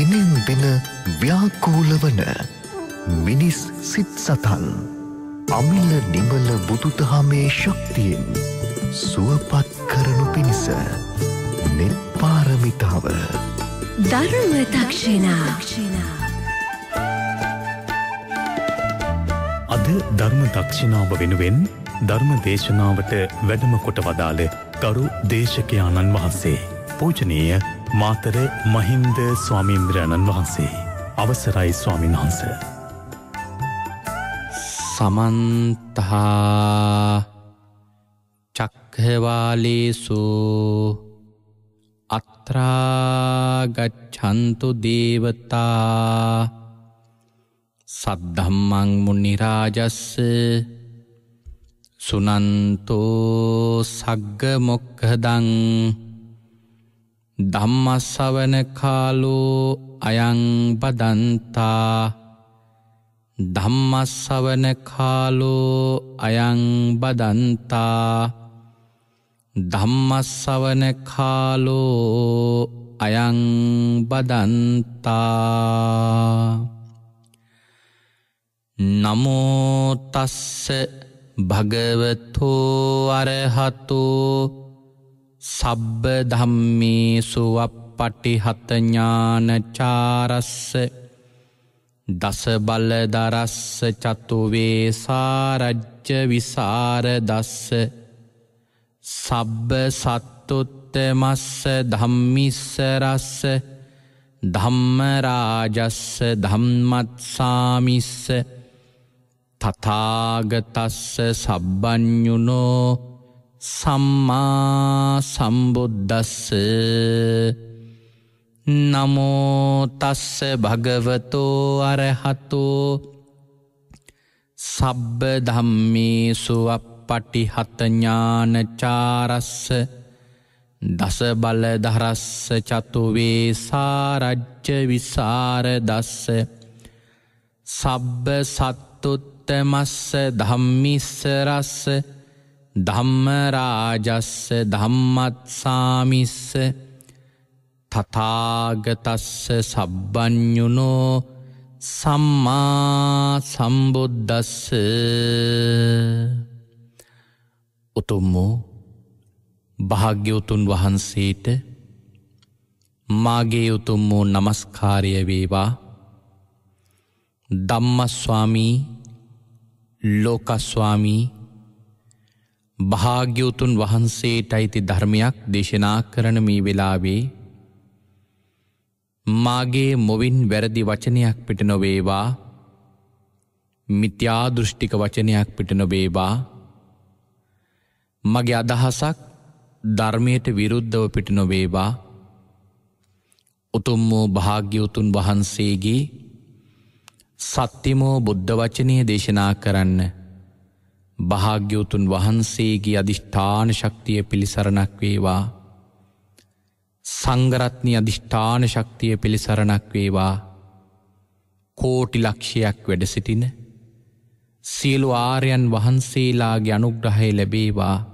දිනෙන් දින ව්‍යාකූල වන මිනිස් සිත් සතන් අමිල නිමල බුදුදහමේ ශක්තියෙන් සුවපත් කරනු පිණිස නිර්පාරමිතාව ධර්ම දක්ෂිනා. අද ධර්ම දක්ෂිනාව වෙනුවෙන් ධර්ම දේශනාවට වැඩම කොට වදාළ ගරු දේශකයාණන් වහන්සේ පූජනීය මාතර මහින්ද ස්වාමීන්ද්‍රයන්න් වහන්සේ. අවසරයි ස්වාමීන් වහන්ස. සමන්තහා චක්ඛවාලේසු අත්‍රාගච්ඡන්තු දේවතා සද්ධම්මං මුනි රාජස්ස සුනන්තෝ සග්ග මොක්ඛදං ධම්මස්සවන කාලෝ අයං බදන්තා ධම්මස්සවන කාලෝ අයං බදන්තා ධම්මස්සවන කාලෝ අයං බදන්තා. නමෝ තස්ස භගවතෝ අරහතෝ සබ්බ ධම්මේසු වප්පටිහත ඥානචාරස්ස දස බලදරස්ස චතුවේ සාරජ්‍ය විසරදස්ස සබ්බ සත්තුත්තමස්ස ධම්මිස්සරස්ස ධම්මරාජස්ස ධම්මත්සාමිස්ස තථාගතස්ස සබ්බඤුනෝ සම්මා සම්බුද්දස්ස. නමෝ තස්ස භගවතෝ අරහතෝ සබ්බ ධම්මේසු වප්පටිහත ඥානචාරස්ස දස බලදරස්ස චතුවේ සාරජ්‍ය විසරදස්ස සබ්බ සත්තුත්තමස්ස ධම්මිස්සරස්ස ධම්මරාජස්ස ධම්මත්සාමිස්ස තථාගතස්ස සබ්බඤුනෝ සම්මා සම්බුද්දස්ස. උතුම් භාග්‍යවතුන් වහන්සේට මාගේ උතුම් වූ නමස්කාරය වේවා. ධම්මස්වාමී ලෝකස්වාමී භාග්‍යවතුන් වහන්සේට අයිති ධර්මයක් දේශනා කරන මේ වෙලාවේ මාගේ මොවින් වැරදි වචනයක් පිට නොවේවා, මිත්‍යා දෘෂ්ටික වචනයක් පිට නොවේවා, මගේ අදහසක් ධර්මයට විරුද්ධව පිට නොවේවා. උතුම් වූ භාග්‍යවතුන් වහන්සේගේ සත්‍යමෝ බුද්ධ වචනය දේශනා කරන්න භාග්‍යවතුන් වහන්සේගේ අධිෂ්ඨාන ශක්තිය පිළිසරණක් වේවා. සංඝරත්නය අධිෂ්ඨාන ශක්තිය පිළිසරණක් වේවා. කෝටි ලක්ෂයක් වැඩ සිටින සියලු ආර්යයන් වහන්සේලාගේ අනුග්‍රහය ලැබේවා.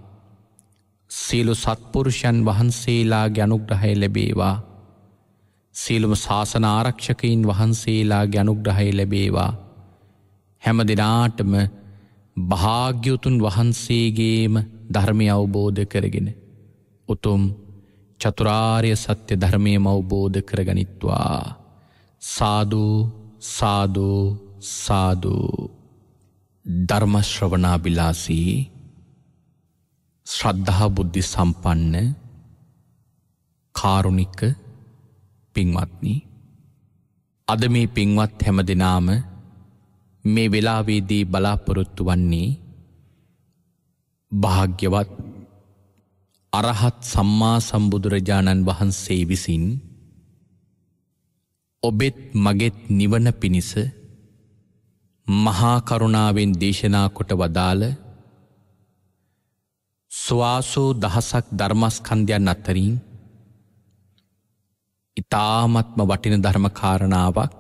සියලු සත්පුරුෂයන් වහන්සේලාගේ අනුග්‍රහය ලැබේවා. සියලුම ශාසන ආරක්ෂකයින් වහන්සේලාගේ අනුග්‍රහය ලැබේවා. හැම දිනාටම භාග්‍යවතුන් වහන්සේගේම ධර්මය අවබෝධ කරගෙන උතුම් චතුරාර්ය සත්‍ය ධර්මයම අවබෝධ කරගනිත්වා. සාදු සාදු සාදු. ධර්ම ශ්‍රවණාබිලාසී ශ්‍රද්ධා බුද්ධි සම්පන්න කාරුණික පින්වත්නි, අද මේ පින්වත් හැම දෙනාම මේ වෙලාවේදී බලාපොරොත්තු වන්නේ භාග්‍යවත් අරහත් සම්මා සම්බුදුරජාණන් වහන්සේ විසින් ඔබෙත් මගෙත් නිවන පිණිස මහා කරුණාවෙන් දේශනා කොට වදාළ සුවාසෝ දහසක් ධර්මස්කන්ධයන් අතරින් ඉතාමත්ම වටින ධර්ම කාරණාවක්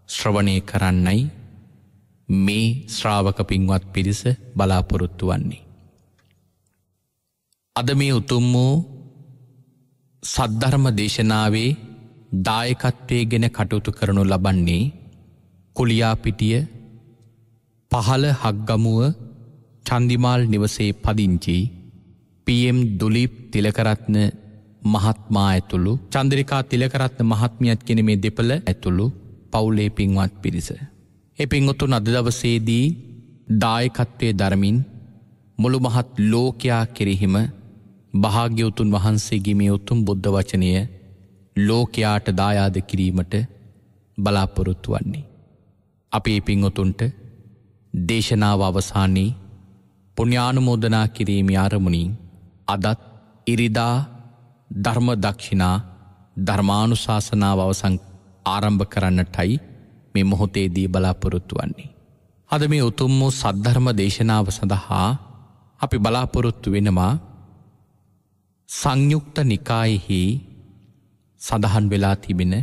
ශ්‍රවණය කරන්නයි මේ ශ්‍රාවක පින්වත් පිරිස බලාපොරොත්තු වන්නේ. අද මේ උතුම් වූ සද්ධර්ම දේශනාවේ දායකත්වය ගෙන කටයුතු කරනු ලබන්නේ කුලියාපිටිය පහළ හක්ගමුව චන්දිමාල් නිවසේ පදිංචි PM දුලීප් තිලකරත්න මහත්මා ඇතුළු චන්ද්‍රිකා තිලකරත්න මහත්මියත් කෙන මේ දෙපළ ඇතුළු පවුලේ පින්වත් පිරිස. ඒ පින්වතුන් අද දවසේදී දායකත්වයේ දරමින් මුළු මහත් ලෝකයා කෙරෙහිම භාග්‍යවතුන් වහන්සේගේ මේ උතුම් බුද්ධ වචනය ලෝකයාට දායාද කිරීමට බලාපොරොත්තු වන්නේ. අපේ පින්වතුන්ට දේශනාව අවසානයේ පුණ්‍යානුමෝදනා කිරීමේ ආරමුණින් අදත් ඉරිදා ධර්ම දක්ෂිනා ධර්මානුශාසනාව අවසන් ආරම්භ කරන්නටයි මේ මොහොතේදී බලාපොරොත්තු වන්නේ. අද මේ උතුම් වූ සද්ධර්ම දේශනාව සඳහා අපි බලාපොරොත්තු වෙනවා සංයුක්ත නිකායෙහි සඳහන් වෙලා තිබෙන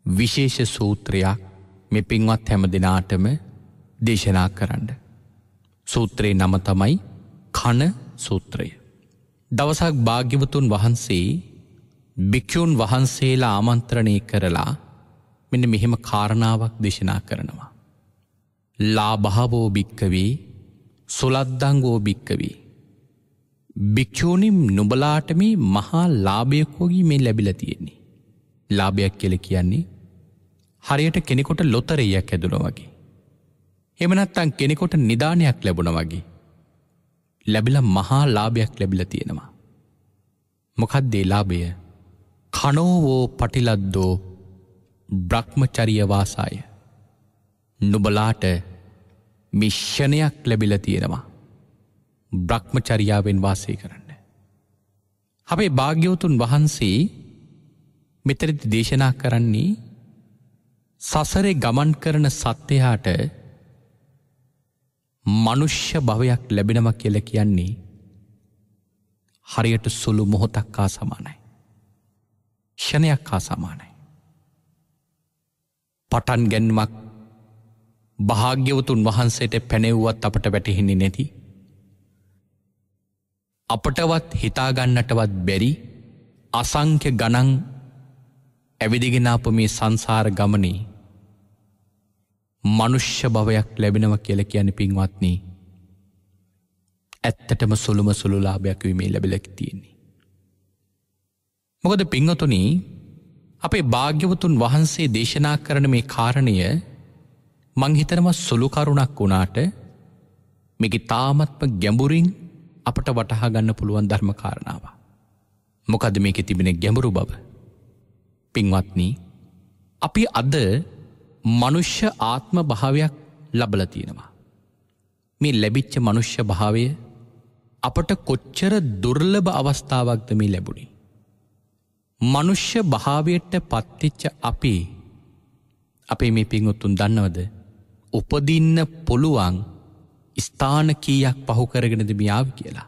විශේෂ සූත්‍රයක් මේ පින්වත් හැම දෙනාටම දේශනා කරන්න. සූත්‍රයේ නම තමයි කන සූත්‍රය. දවසක් භාග්‍යවතුන් වහන්සේ භික්ෂූන් වහන්සේලා ආමන්ත්‍රණය කරලා මෙන්න මෙහෙම කාරණාවක් දේශනා කරනවා. ලාභාවෝ භික්කවේ සුලද්දංගෝ භික්කවේ. භික්ෂූනිම් නුඹලාට මේ මහා ලාභයකෝගී මේ ලැබිලා තියෙන්නේ. ලාභයක් කියලා කියන්නේ හරියට කෙනෙකුට ලොතරැයියක් ඇදුණා වගේ. එහෙම නැත්නම් කෙනෙකුට නිදානයක් ලැබුණා වගේ. ලැබිලා මහා ලාභයක් ලැබිලා තියෙනවා. මොකක්ද ඒ ලාභය? කනෝවෝ පටිලද්දෝ බ්‍රහ්මචර්ය වාසාය. නුඹලාට මිෂණයක් ලැබිලා තියෙනවා. බ්‍රහ්මචර්යාවෙන් වාසය කරන්න. අපේ භාග්‍යවතුන් වහන්සේ මෙතනදී දේශනා කරන්නේ සසරේ ගමන් කරන සත්‍යයට මනුෂ්‍ය භවයක් ලැබෙනවා කියලා කියන්නේ හරියට සුළු මොහොතක් හා සමානයි. ක්ෂණයක් හා සමානයි. පටන් ගැනීමක් භාග්‍යවතුන් වහන්සේට පැනෙව්වත් අපට වැටහෙන්නේ නැති, අපටවත් හිතාගන්නටවත් බැරි අසංඛ්‍ය ගණන් ඇවිදගෙන අප මේ සංසාර ගමනේ මනුෂ්‍ය භවයක් ලැබෙනවා කියලා කියන්නේ පින්වත්නි ඇත්තටම සුළුම සුළු ලාභයක් මේ ලැබිලා තියෙන්නේ. මොකද පින්වතුනි අපේ භාග්‍යවතුන් වහන්සේ දේශනා කරන මේ කාරණය මං හිතනවා සුළු කරුණක් වුණාට මේක තාමත්ම ගැඹුරින් අපට වටහා ගන්න පුළුවන් ධර්ම කාරණාවක්. මොකද මේකේ තිබෙන ගැඹුරු බව? පින්වත්නි අපි අද මනුෂ්‍ය ආත්ම භාවයක් ලබලා තියෙනවා. මේ ලැබිච්ච මනුෂ්‍ය භාවය අපට කොච්චර දුර්ලභ අවස්ථාවක්ද මේ ලැබුණේ. මනුෂ්‍ය භාවයට පත්වෙච්ච අපේ මේ පින්වතුන් දන්නවද උපදින්න පුළුවන් ස්ථාන කීයක් පහු කරගෙනද මේ ආවි කියලා?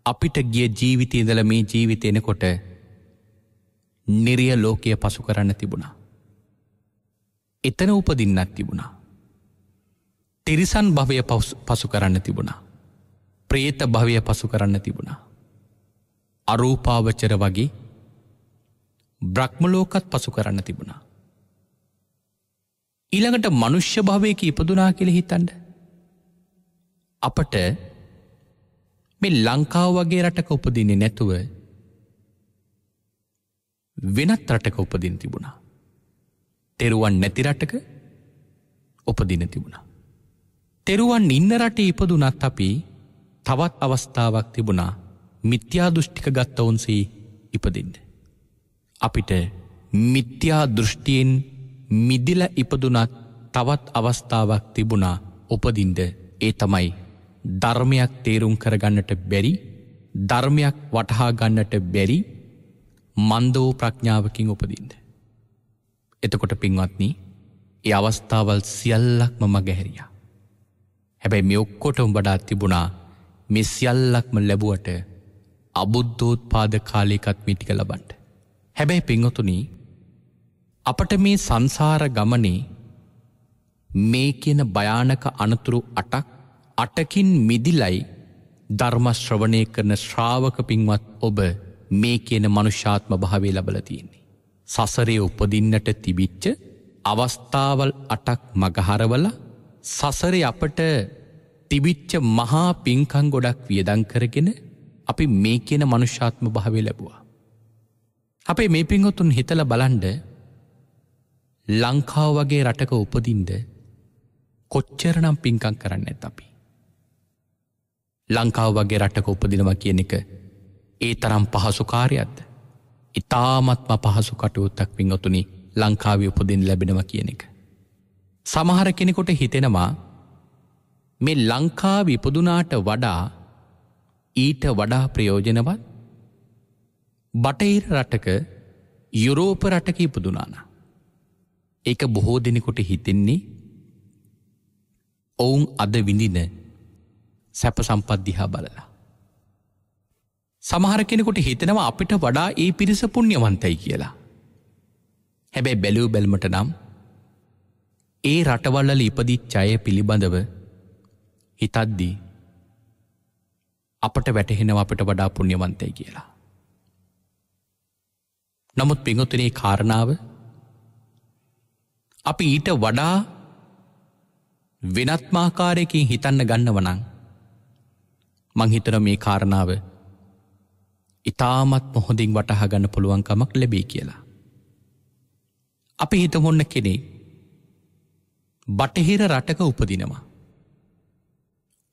අපිට ගිය ජීවිතේ ඉඳලා මේ ජීවිතේ එනකොට නිර්ය ලෝකය පසු කරන්න තිබුණා. එතන උපදින්නත් තිබුණා. තිරිසන් භවය පසු කරන්න තිබුණා. ප්‍රේත භවය පසු කරන්න තිබුණා. අරූපාවචර වගේ බ්‍රහ්ම ලෝකත් පසු කරන්න තිබුණා. ඊළඟට මනුෂ්‍ය භවයක ඉපදුනා කියලා හිතන්න. අපට මේ ලංකාව වගේ රටක උපදින්නේ නැතුව වෙනත් රටක උපදින්න තිබුණා. තෙරුවන් නැති රටක උපදින්න තිබුණා. තෙරුවන් ඉන්න රටේ ඉපදුනත් අපි තවත් අවස්ථාවක් තිබුණා මිත්‍යා දෘෂ්ටික ගත්තවුන්සේ ඉපදින්න. අපිට මිත්‍යා දෘෂ්ටියෙන් මිදිලා ඉපදුනත් තවත් අවස්ථාවක් තිබුණා උපදින්න. ඒ තමයි ධර්මයක් තේරුම් කරගන්නට බැරි, ධර්මයක් වටහා ගන්නට බැරි මන්දෝ ප්‍රඥාවකින් උපදින්න. එතකොට පින්වත්නි ඒ අවස්ථාවල් සියල්ලක්ම මගහැරියා. හැබැයි මේ ඔක්කොටම වඩා තිබුණා මේ සියල්ලක්ම ලැබුවට අබුද්ධෝත්පාද කාලයකත් මේ ටික ලබන්න. හැබැයි පින්වතුනි අපට මේ සංසාර ගමනේ මේ කියන භයානක අනතුරු 8කින් මිදිලයි ධර්ම ශ්‍රවණය කරන ශ්‍රාවක පින්වත් ඔබ මේ කියන මනුෂ්‍යාත්ම භාවය ලබලා තියෙන්නේ. සසරේ උපදින්නට තිබිච්ච අවස්ථාවල් 8ක් මගහරවල සසරේ අපට තිබිච්ච මහා පින්කම් ගොඩක් වියදම් කරගෙන අපි මේ කියන මනුෂ්‍යාත්ම භාවය ලැබුවා. අපේ මේ පින්වතුන් හිතලා බලන්න ලංකාව වගේ රටක උපදින්න කොච්චරනම් පින්කම් කරන්නේ නැත් අපි. ලංකාව වගේ රටක උපදිනවා කියන එක ඒ තරම් පහසු කාර්යයක්ද? ඉතාමත්ම පහසු කටයුත්තක් පින්වතුනි ලංකාවේ උපදින්න ලැබෙනවා කියන එක. සමහර කෙනෙකුට හිතෙනවා මේ ලංකාවේ ඉපදුනාට වඩා ඊට වඩා ප්‍රයෝජනවත් බටහිර රටක යුරෝප රටක ඉපදුනා නම්. ඒක බොහෝ දෙනෙකුට හිතෙන්නේ ඔවුන් අද විඳින සැප සම්පත් දිහා බලලා. සමහර කෙනෙකුට හිතෙනවා අපිට වඩා ඒ පිරිස පුණ්‍යවන්තයි කියලා. හැබැයි බැලුව බැලමට නම් ඒ රටවල් වල ඉපදිච්ච අය පිළිබඳව හිතද්දී අපට වැටහෙනවා අපිට වඩා පුණ්‍යවන්තයි කියලා. නමුත් පින්වතුනි කාරණාව අපි ඊට වඩා වෙනත්ම ආකාරයකින් හිතන්න ගන්නව නම් මං හිතනවා මේ කාරණාව ඉතාමත් හොඳින් වටහා ගන්න පුළුවන් කමක් ලැබෙයි කියලා. අපි හිතමු ඔන්න කෙනෙක් බටහිර රටක උපදිනවා.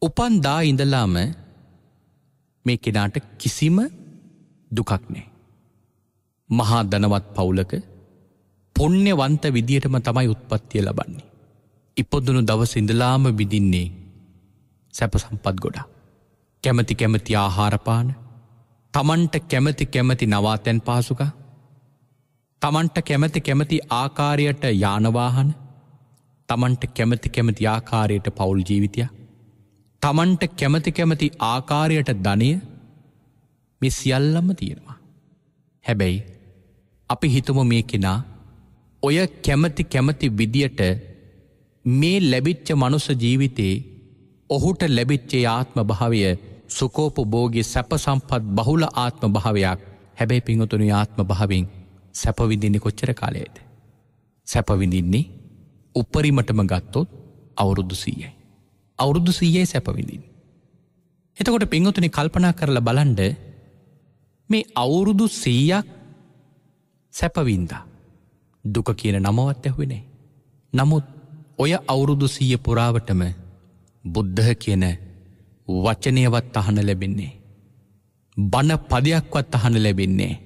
උපන් දා ඉඳලාම මේ කෙනාට කිසිම දුකක් නැහැ. මහා ධනවත් පවුලක පුණ්‍යවන්ත විදියටම තමයි උත්පත්තිය ලබන්නේ. ඉපදුණු දවස් ඉඳලාම විඳින්නේ සැප සම්පත් ගොඩක්. කැමැති කැමැති ආහාර පාන, තමන්ට කැමැති කැමැති නවාතැන් පහසුකම්, තමන්ට කැමැති කැමැති ආකාරයට යාන වාහන, තමන්ට කැමැති කැමැති ආකාරයට පවුල් ජීවිතයක්, තමන්ට කැමැති කැමැති ආකාරයට ධනය, මේ සියල්ලම තියෙනවා. හැබැයි අපි හිතමු මේ කෙනා ඔය කැමැති කැමැති විදියට මේ ලැබිච්ච මනුස්ස ජීවිතේ ඔහුට ලැබිච්ච ආත්ම භාවය සුඛෝපභෝගී සැප සම්පත් බහුල ආත්ම භාවයක්. හැබැයි පින්වතුනි ආත්ම භාවයෙන් සැප විඳින්නේ කොච්චර කාලයකද? සැප විඳින්නේ උපරිමටම ගත්තොත් අවුරුදු 100යි. අවුරුදු 100යි සැප විඳින්නේ. එතකොට පින්වතුනි කල්පනා කරලා බලන්න මේ අවුරුදු 100ක් සැප විඳා දුක කියන නමවත් ඇහුවේ නැහැ. නමුත් ඔය අවුරුදු 100 පුරාවටම බුද්ධ කියන වචනයවත් අහන්න ලැබෙන්නේ. බණ පදයක්වත් අහන්න ලැබෙන්නේ.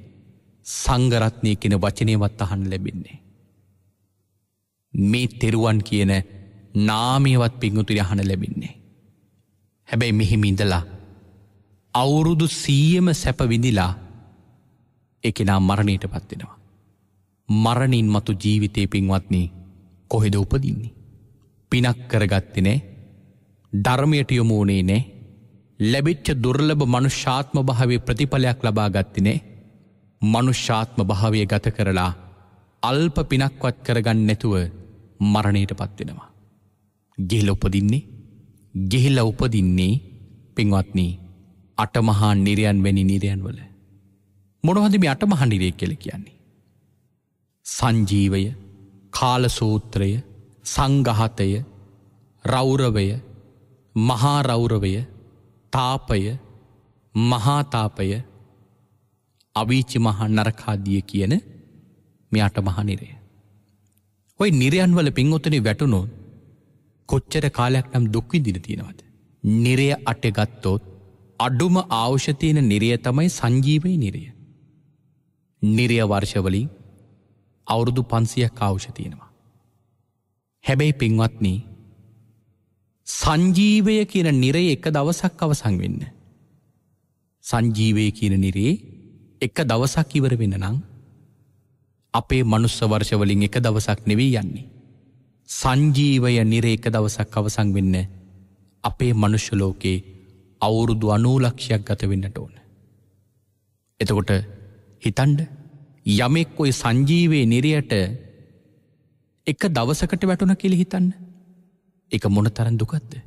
සංඝ රත්නය කියන වචනයවත් අහන්න ලැබෙන්නේ. මේ තෙරුවන් කියන නාමයවත් පින්වතුනි අහන්න ලැබෙන්නේ. හැබැයි මෙහිම ඉඳලා අවුරුදු 100ම සැප විඳිලා ඒ කෙනා මරණයටපත් වෙනවා. මරණින් මතු ජීවිතේ පින්වත්නි කොහෙද උපදින්නේ? පිනක් කරගත්තේ නැහැ. ධර්මයට යොමු වුණේ නැහැ. ලැබිච්ච දුර්ලභ මනුෂ්‍යාත්ම භාවයේ ප්‍රතිඵලයක් ලබා ගත්තේ නැහැ. මනුෂ්‍යාත්ම භාවය ගත කරලා අල්ප පිනක්වත් කරගන්න නැතුව මරණයටපත් වෙනවා. ගිහිලා උපදින්නේ පින්වත්නි අටමහා නිරයන් වැනි නිරයන් වල. මොනවද මේ අටමහා නිරය කියලා කියන්නේ? සංජීවය, කාලසූත්‍රය, සංඝහතය, රෞරවය, මහා රෞරවය, තාපය, මහා තාපය, අවීචි මහා නරකාදිය කියන මේ අටමහා නිරය. ඔය නිරයන් වල පින්වතුනි වැටුණොත් කොච්චර කාලයක් නම් දුක් විඳින තියෙනවද? නිරය අට ගත්තොත් අඩුම අවශ්‍ය තියෙන නිරය තමයි සංජීවී නිරය. නිරය වර්ෂවලින් අවුරුදු 500ක් අවශ්‍ය තියෙනවා. හැබැයි පින්වත්නි සංජීවය කියන නිරය එක දවසක් අවසන් වෙන්න. සංජීවය කියන නිරේ එක දවසක් ඉවර වෙන්න නම් අපේ මනුස්ස වර්ෂවලින් එක දවසක් නෙවෙයි යන්නේ. සංජීවය නිරේ එක දවසක් අවසන් වෙන්න අපේ මනුෂ්‍ය ලෝකේ අවුරුදු 90 ලක්ෂයක් ගත වෙන්නට ඕන. එතකොට හිතන්න යමෙක් ඔය සංජීවයේ නිරයට එක දවසකට වැටුණ කියලා හිතන්න. ඒක මොන තරම් දුකක්ද?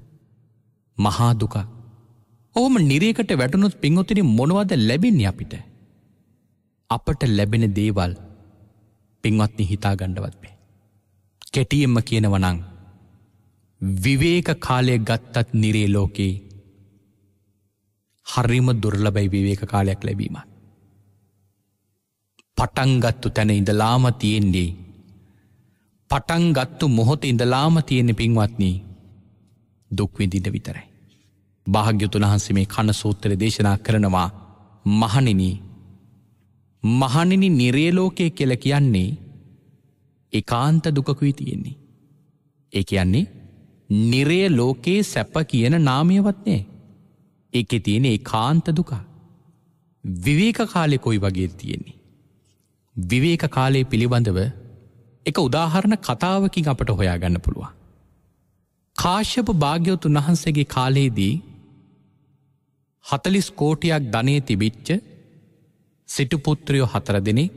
මහා දුක. ඔහොම නිරයකට වැටුණොත් පින්වතුනි මොනවද ලැබෙන්නේ අපිට? අපට ලැබෙන දේවල් පින්වත්නි හිතා ගණ්ඩවත් බේ. කෙටියෙන්ම කියනවනං විවේක කාලය ගත්තත් නිරේ ලෝකේ හරිම දුර්ලභයි විවේක කාලයක් ලැබීම. පටන්ගත්තු තැන ඉඳලාම තියෙන්නේ පටන්ගත්තු මොහොත ඉඳලාම තියෙන පින්වත්නී දුක්විඳිට විතරයි. භාග්‍යතුන් වහන්සේ මේ කන සූත්‍ර දේශනා කරනවා මහණෙනි නිරේ ලෝකයේ කියල කියන්නේ ඒකාන්ත දුකකුයි තියෙන්නේ. ඒ කියන්නේ නිරේ ලෝකයේ සැප කියන නාමයවත්නේ. ඒක තියෙන ඒකාන්ත දුක. විවේක කාලෙ කොයි වගේ තියෙන්නේ. විවේක කාලයේ පිළිබඳව එක උදාහරණ කතාවකින් අපට හොයාගන්න පුළුවන්. කාශ්‍යප භාග්‍යවතුන් වහන්සේගේ කාලයේදී 40 කෝටියක් ධනය තිබිච්ච සිටු පුත්‍රයෝ 4 දෙනෙක්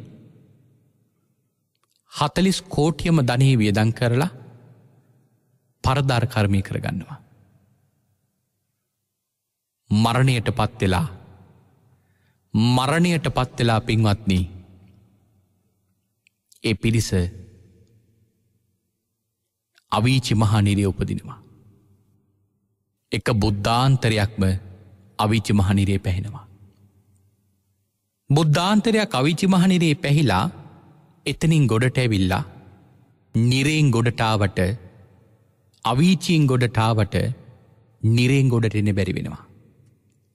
40 කෝටියම ධනෙ වියදම් කරලා පරදාර කර්මය කරගන්නවා. මරණයට පත්වෙලා පින්වත්නි ඒ පිරිස අවීචි මහා නිරේ උපදිනවා. එක බුද්ධාන්තරයක්ම අවීචි මහා නිරේ පැහෙනවා. බුද්ධාන්තරයක් අවීචි මහා නිරේ පැහිලා එතනින් ගොඩට ඇවිල්ලා නිරේන් ගොඩටාවට අවීචීන් ගොඩටාවට නිරේන් ගොඩට එන්න බැරි වෙනවා.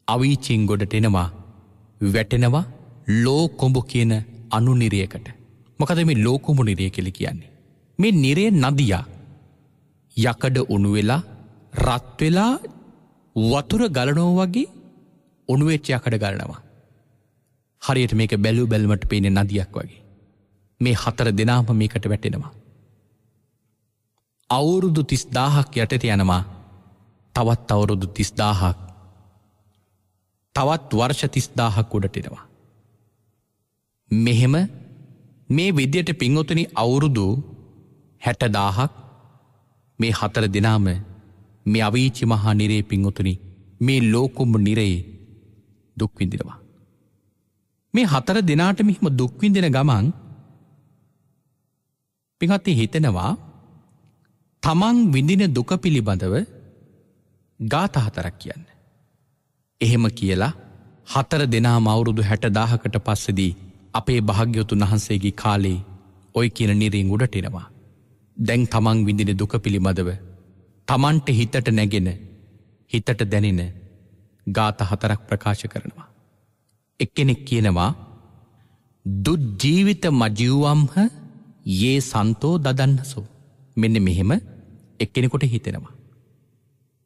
අවීචීන් ගොඩට එනවා වැටෙනවා ලෝකොඹු කියන අනු නිරයකට. මොකද මේ ලෝකොඹු නිරය කියලා කියන්නේ. මේ නිරේ නදියා යකඩ උණු වෙලා රත් වෙලා වතුර ගලනෝ වගේ උණු වෙච්ච යකඩ ගලනවා. හරියට මේක බැලුමට පේන නදියක් වගේ. මේ 4 දෙනාම මේකට වැටෙනවා. අවුරුදු 30000ක් යටතේ යනවා. තවත් අවුරුදු 30000ක් තවත් වර්ෂ 30000ක් උඩට එනවා. මෙහෙම මේ විදියට පින්වතුනි අවුරුදු 60000ක් මේ 4 දෙනාම මේ අවීචි මහා නිරේ පින්වතුනි මේ ලෝකුඹ නිරේ දුක් විඳිනවා. මේ 4 දෙනාට මෙහිම දුක් විඳින ගමන් පින්වත්නි හිතෙනවා තමන් විඳින දුක පිළිබඳව ගාථා 4ක් කියන්න. එහෙම කියලා 4 දෙනාම අවුරුදු 60000කට පස්සේදී අපේ භාග්‍යවතුන් වහන්සේගේ කාලේ ඔය කියන නිරෙන් උඩට එනවා. දැන් තමන් විඳින දුක පිළිබඳව තමන්ට හිතට නැගෙන හිතට දැනෙන ගාථා 4ක් ප්‍රකාශ කරනවා. එක්කෙනෙක් කියනවා දුජ්ජීවිත මජීවම්හ යේ සන්තෝ දදන්නසෝ. මෙන්න මෙහෙම එක්කෙනෙකුට හිතෙනවා.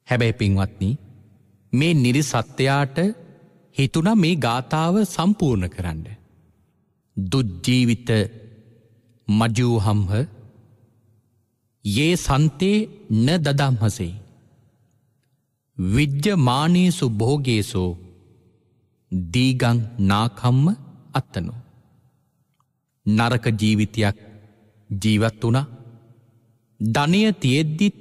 හැබැයි පින්වත්නි මේ නිරිසත්ත්වයාට හිතුණා මේ ගාථාව සම්පූර්ණ කරන්න. දුජ්ජීවිත මජූහම්හ යේ සන්තේ න දදම්හසේ විජ්ජමානේසු භෝගේසෝ දීගං නාකම්ම අත්තනෝ. නරක ජීවිතයක් ජීවත් වුණා. ධනය තියෙද්දිත්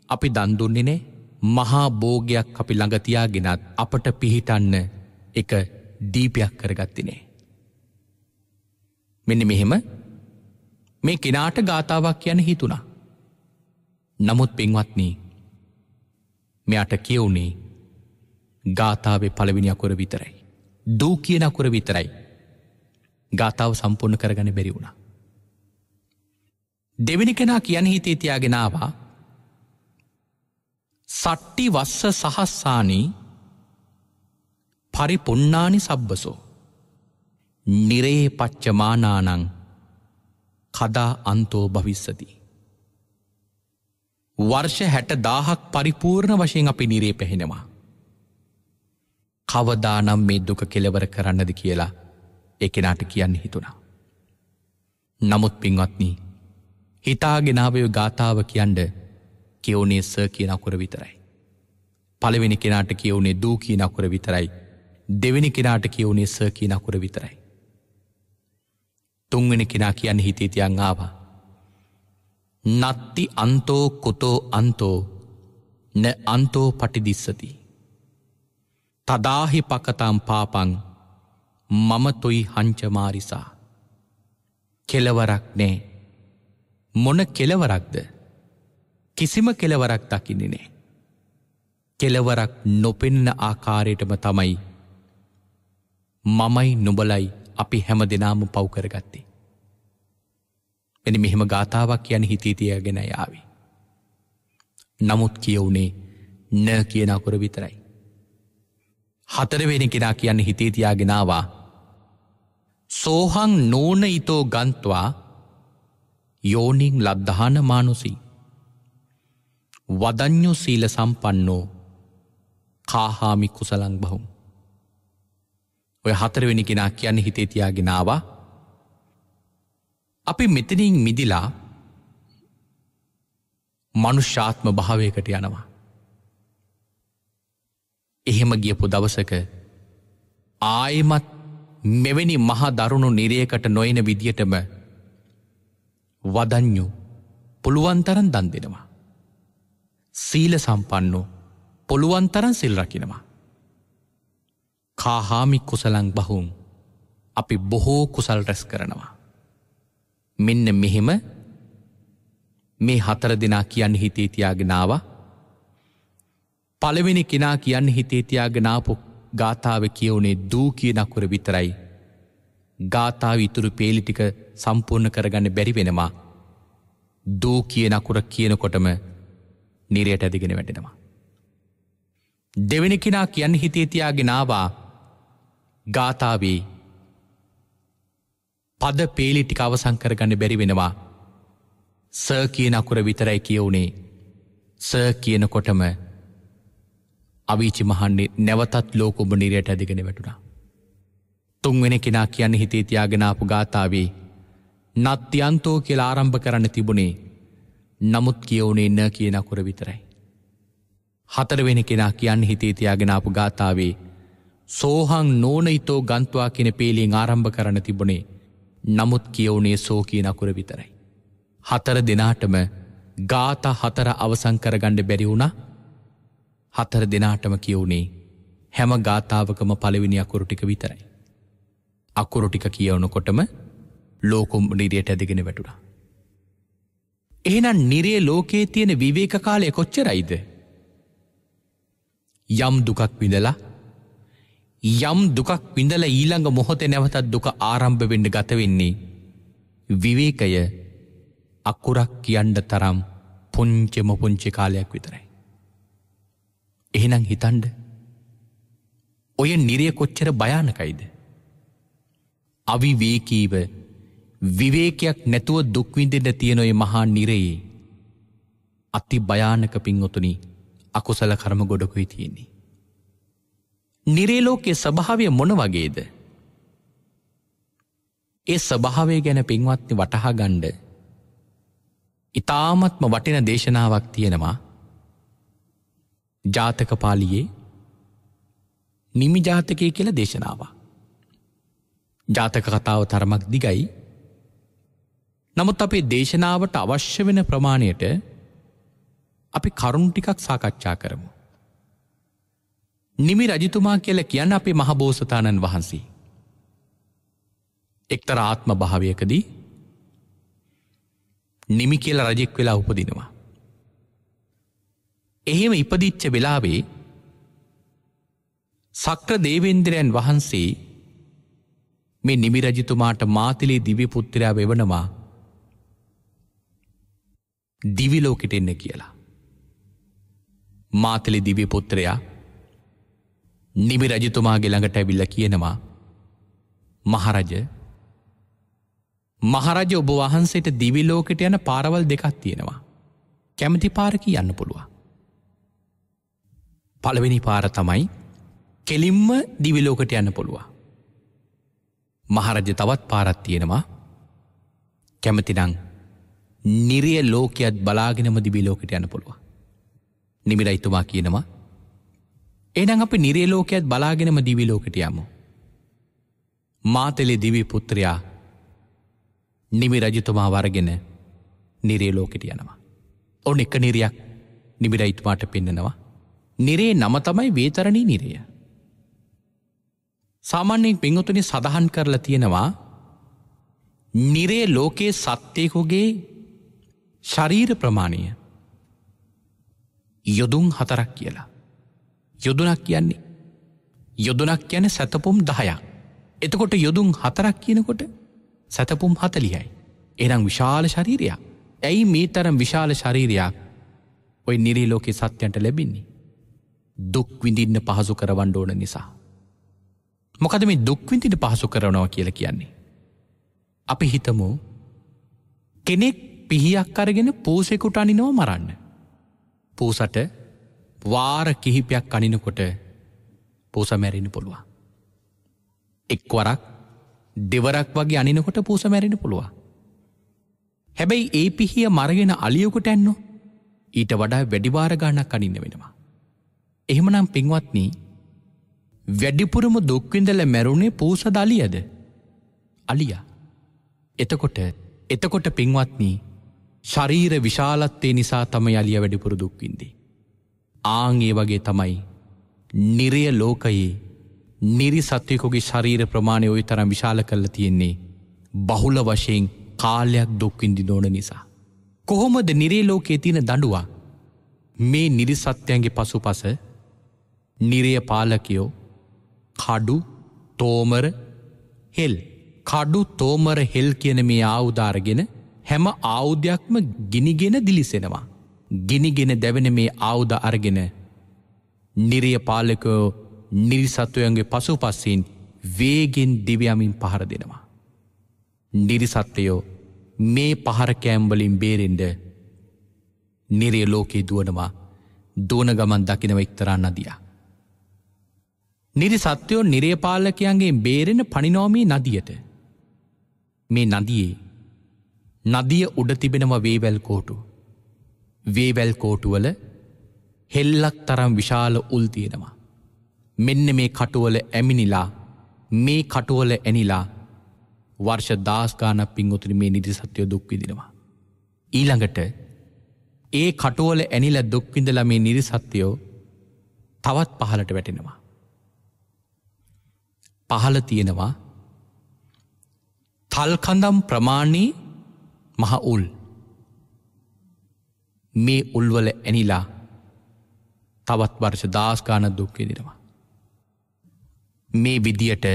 අපි දන් දුන්නේ නෑ. මහා භෝගයක් අපි ළඟ තියාගෙනත් අපට පිහිටන්න එක දීපයක් කරගත්තේ නෑ. මෙන්න මෙහෙම මේ කෙනාට ගාථාවක් කියන හිතුණා. නමුත් පින්වත්නි මෙයාට කියුණේ ගාථාවේ පළවෙනි අකුර විතරයි. දූ කියන අකුර විතරයි. ගාථාව සම්පූර්ණ කරගන්න බැරි වුණා. දෙවෙනි කෙනා කියන හිතේ තියාගෙන ආවා සට්ටි වස්ස සහස්සානි පරිපුන්නානි සබ්බසෝ නිරේ පච්චමානානං කදා අන්තෝ භවිස්සති. වර්ෂ 60000ක් පරිපූර්ණ වශයෙන් අපි නිරේ පැහෙනවා. කවදානම් මේ දුක කෙලවර කරන්නද කියලා ඒ කෙනාට කියන්න හිතුණා. නමුත් පින්වත්නි හිතාගෙන ආවේ ගාථාව කියන්න කියෝනේ ස කියන අකුර විතරයි. පළවෙනි කෙනාට කියෝනේ දූ කියන අකුර විතරයි. දෙවෙනි කෙනාට කියෝනේ ස කියන අකුර විතරයි. තුන්වෙනි කෙනා කියන්නේ හිතේ තියන් ආවා නත්ති අන්තෝ කුතෝ අන්තෝ න අන්තෝ පටිදිස්සති තදාහි පකතම් පාපං මම තුයි හංච මාරිසා. කෙලවරක් නෑ. මොන කෙලවරක්ද? කිසිම කෙලවරක් දකින්නේ නෑ. කෙලවරක් නොපෙන්න ආකාරයටම තමයි මමයි නුඹලයි අපි හැම දෙනාම පව් කරගත්තේ. එනි මෙහෙම ගාථාවක් කියන හිතේ තියාගෙන යාවි. නමුත් කියවුනේ න කියන අකුර විතරයි. හතරවෙනි කෙනා කියන්නේ හිතේ තියාගෙන ආවා සෝහං නෝන ඊතෝ ගන්ත්වා යෝනින් ලද්ධාන මානුසී වදඤ්ඤු සීල සම්පන්නෝ කාහාමි කුසලං බහුම්. ඔය හතරවෙනි කෙනා කියන්නේ හිතේ තියාගෙන ආවා අපි මෙතනින් මිදිලා මනුෂ්‍යාත්ම භාවයකට යනවා. එහෙම ගියපු දවසක ආයෙමත් මෙවැනි මහා දරුණු නිරයකට නොයන විදියටම වදඤ්ඤු පුළුවන් තරම් දන් දෙනවා. සීල සම්පන්නෝ පුළුවන් තරම් සිල් රකින්නවා. කාහාමි කුසලං බහුම් අපි බොහෝ කුසල් රැස් කරනවා. මෙන්න මෙහෙම මේ හතර දෙනා කියන්නේ හිතේ තියාගෙන ආවා. පළවෙනි කෙනා කියන්නේ හිතේ තියාගෙන ආපු ගාථාව කියවුනේ දූ කියන අකුර විතරයි. ගාථාව ඉතුරු පේලි ටික සම්පූර්ණ කරගන්න බැරි වෙනවා. දූ කියන අකුර කියනකොටම නිරයට ඇදගෙන වැටෙනවා. දෙවෙනි කෙනා කියන්නේ හිතේ තියාගෙන ආවා ගාථාවේ පද පේලි ටික අවසන් කරගන්න බැරි වෙනවා. ස කියන අකුර විතරයි කියවුනේ. ස කියනකොටම අවීචි මහන්නේ නැවතත් ලෝකොබ නිරයට ඇදගෙන වැටුණා. තුන්වෙනි කෙනා කියන්නේ හිතේ තියාගෙන ආපු ගාථාවේ නත්යන්තෝ කියලා ආරම්භ කරන්න තිබුණේ. නමුත් කියවුනේ න කියන අකුර විතරයි. හතරවෙනි කෙනා කියන්නේ හිතේ තියාගෙන ආපු ගාථාවේ සෝහං නෝනයිතෝ ගන්ත්වා කියන පේලියෙන් ආරම්භ කරන්න තිබුණේ. නමුත් කියවුනේ සෝ කියන අකුර විතරයි. හතර දෙනාටම ගාථා හතර අවසන් කරගන්න බැරි වුණා. හතර දෙනාටම කියවුනේ හැම ගාථාවකම පළවෙනි අකුරු ටික විතරයි. අකුරු ටික කියවනකොටම ලෝකෙම නිරයට ඇදගෙන වැටුණා. එහෙනම් නිරේ ලෝකයේ තියෙන විවේක කාලය කොච්චරයිද? යම් දුකක් විඳලා ඊළඟ මොහොතේ නැවතත් දුක ආරම්භ වෙන්න ගත වෙන්නේ විවේකය අකුරක් කියන්න තරම් පුංචි කාලයක් විතරයි. එහෙනම් හිතන්න ඔය නිරය කොච්චර භයානකයිද? අවිවේකීව විවේකයක් නැතුව දුක් විඳින්න තියෙන ඔය මහා නිරයේ අති භයානක පින්වතුනි අකුසල කර්ම ගොඩකුයි තියෙන්නේ. නිරේ ලෝකයේ ස්වභාවය මොන වගේද? ඒ ස්වභාවය ගැන පින්වත්නි වටහා ගන්න ඉතාමත්ම වටින දේශනාවක් තියෙනවා. ජාතක පාළියේ නිමි ජාතකය කියලා දේශනාවක්. ජාතක කතාව තරමක් දිගයි. නමුත් අපේ දේශනාවට අවශ්‍ය වෙන ප්‍රමාණයට අපි කරුණු ටිකක් සාකච්ඡා කරමු. නිමි රජතුමා කියලා කියන්නේ අපේ මහබෝසතාණන් වහන්සේ. එක්තරා ආත්ම භාවයකදී නිමි කියලා රජෙක් වෙලා උපදිනවා. එහෙම ඉපදිච්ච වෙලාවේ සක්‍ර දේවේන්ද්‍රයන් වහන්සේ මේ නිමි රජතුමාට මාතලේ දිව්‍ය පුත්‍රයා වෙවනවා දිවි ලෝකෙට එන්න කියලා. මාතලේ දිව්‍ය පුත්‍රයා නිමි රජතුමාගේ ළඟට ඇවිල්ලා කියනවා මහරජ ඔබ වහන්සේට දිවි ලෝකෙට යන පාරවල් දෙකක් තියෙනවා. කැමති පාර කියන්න පුළුවන්. පළවෙනි පාර තමයි කෙලින්ම දිවි ලෝකෙට යන්න පුළුවන්. මහරජ තවත් පාරක් තියෙනවා. කැමතිනම් නිරිය ලෝකයක් බලාගෙනම දිවි ලෝකෙට යන්න පුළුවන්. නිමි රජතුමා කියනවා එහෙනම් අපි නිරිය ලෝකයක් බලාගෙනම දිවි ලෝකෙට යමු. මාතලේ දිව්‍ය පුත්‍රයා නිමි රජතුමා වරගෙන නිරිය ලෝකෙට යනවා. ඔන්න එක නිරියක් නිමි රජතුමාට පෙන්නනවා. නිරේ නම තමයි වේතරණී නිරය. සාමාන්‍යයෙන් පින්වතුනි සඳහන් කරලා තියෙනවා නිරේ ලෝකයේ සත්‍යයකුගේ ශරීර ප්‍රමාණය යොදුන් 4ක් කියලා. යොදුනක් කියන්නේ යොදුනක් කියන්නේ සතපුම් 10ක්. එතකොට යොදුන් 4ක් කියනකොට සතපුම් 40යි. එහෙනම් විශාල ශරීරයක්. ඇයි මේ තරම් විශාල ශරීරයක් ඔය නිරේ ලෝකයේ සත්‍යයන්ට ලැබෙන්නේ? දුක් විඳින්න පහසු කරවන්න ඕන නිසා. මොකද මේ දුක් විඳින්න පහසු කරනවා කියලා කියන්නේ? අපි හිතමු කෙනෙක් පිහියක් අරගෙන පූසෙකුට අනිනවා මරන්න. පූසට වාර කිහිපයක් අනිනකොට පූස මැරෙන්න පුළුවන්. එක්වරක් දෙවරක් වගේ අනිනකොට පූස මැරෙන්න පුළුවන්. හැබැයි ඒ පිහිය මරගෙන අලියෙකුට ඇන්නෝ ඊට වඩා වැඩි වාර ගණනක් අනින්න වෙනවා. එහෙමනම් පින්වත්නි, වැඩිපුරම දුක් විඳලා මැරුණේ පූසද අලියද? අලියා. එතකොට පින්වත්නි, ශරීර විශාලත්වය නිසා තමයි අලියා වැඩිපුර දුක් විඳින්නේ. ආන් ඒ වගේ තමයි නිරය ලෝකයේ නිරි සත්වයෙකුගේ ශරීර ප්‍රමාණය ওই තරම් විශාල කරලා තියෙන්නේ බහුල වශයෙන් කාලයක් දුක් විඳින්න ඕන නිසා. කොහොමද නිරේ ලෝකයේ තියෙන දඬුවම් මේ නිරි සත්‍යයන්ගේ පසුපස නිරය පාලකයෝ කඩු, තෝමර, හෙල්, කඩු, තෝමර, හෙල් කියන මේ ආයුධ අරගෙන හැම ආයුධයක්ම ගිනිගෙන දිලිසෙනවා. ගිනිගෙන දැවෙන මේ ආයුධ අරගෙන නිරය පාලකයෝ නිරිසත්වයන්ගේ පසුපසින් වේගෙන් දිව්‍යමින් පහර දෙනවා. නිරිසත්වයෝ මේ පහර කෑම්වලින් බේරෙන්ඩ නිරය ලෝකයේ දුවනවා. දුවන ගමන් දකිනව එක්තරා නදියක්. නිරිසත්වයෝ නිරය පාලකයන්ගේ බේරෙන පනිනෝමී නදියට. මේ නදිය උඩ තිබෙනවා වේවැල් කෝටු. වේවැල් කෝටුවල හෙල්ලක් තරම් විශාල උල් තියෙනවා. මෙන්න මේ කටුවල ඇමිනිලා, මේ කටුවල ඇනිලා වර්ෂ 10 ගානක් පින්වතුනි මේ නිරිසත්වයෝ දුක් විඳිනවා. ඊළඟට ඒ කටුවල ඇනිලා දුක් විඳලා මේ නිරිසත්වයෝ තවත් පහලට වැටෙනවා. පහල තියෙනවා තල්කඳම් ප්‍රමාණී මහ උල්. මේ උල්වල ඇනිලා තවත් වර්ෂ 10 ගානක් දුක් විඳිනවා. මේ විදියට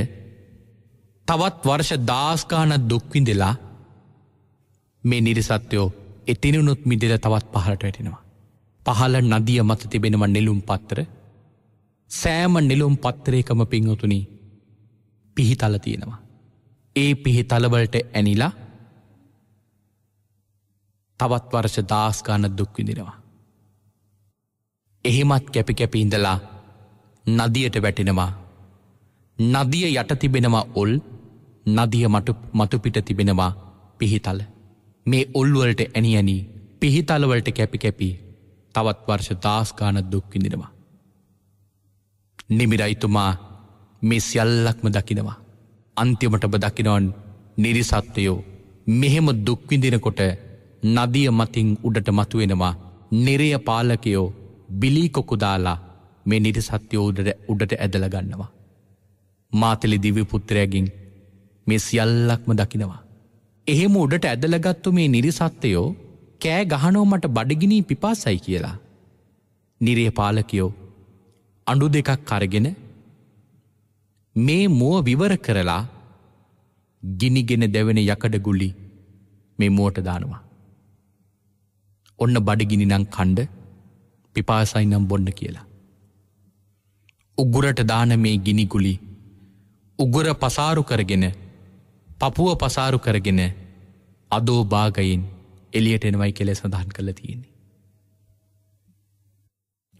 තවත් වර්ෂ 10 ගානක් දුක් විඳලා මේ නිරිසත්වයෝ එතිනුත් මිදෙලා තවත් පහලට වැටෙනවා. පහල නදිය මත තිබෙනවා නෙළුම් පත්‍ර. සෑම නෙළුම් පත්‍රයකම පින්වතුනි පිහිතල තියෙනවා. ඒ පිහිතල වලට ඇනිලා තවත් වර්ෂ 10 ගානක් දුක් විඳිනවා. එහෙමත් කැපි කැපි ඉඳලා නදියට වැටෙනවා. නදිය යට තිබෙනවා උල්, නදිය මතු පිට තිබෙනවා පිහිතල. මේ උල් වලට ඇනි පිහිතල වලට කැපි කැපි තවත් වර්ෂ 10 ගානක් දුක් විඳිනවා. නිමිරයිතුමා මේ සියල්ලක්ම දකිනවා. අන්තිමටම දකිනවන් නිරිසත්වයෝ මෙහෙම දුක් විඳිනකොට නදිය මතින් උඩට මතුවෙනවා. නිරය පාලකයෝ බිලී කොකු දාලා මේ නිරිසත්වයෝ උඩට ඇදලා ගන්නවා. මාතලි දිව්‍ය පුත්‍රයාගෙන් මේ සියල්ලක්ම දකිනවා. එහෙම උඩට ඇදලගත්තු මේ නිරිසත්වයෝ කෑ ගහනෝ මට බඩගිනි පිපාසයි කියලා. නිරය පාලකයෝ අඬු දෙකක් අරගෙන මේ මුව විවර කරලා ගිනිගෙන දැවෙන යකඩ ගුලි මේ මුවට දානවා. ඔන්න බඩගිනි නම් කණ්ඩ, පිපාසයි නම් බොන්න කියලා. උගුරට දාන මේ ගිනි ගුලි උගුර පසාරු කරගෙන, පපුව පසාරු කරගෙන අදෝ භාගයෙන් එළියට එනවයි කියලා සඳහන් කරලා තියෙන්නේ.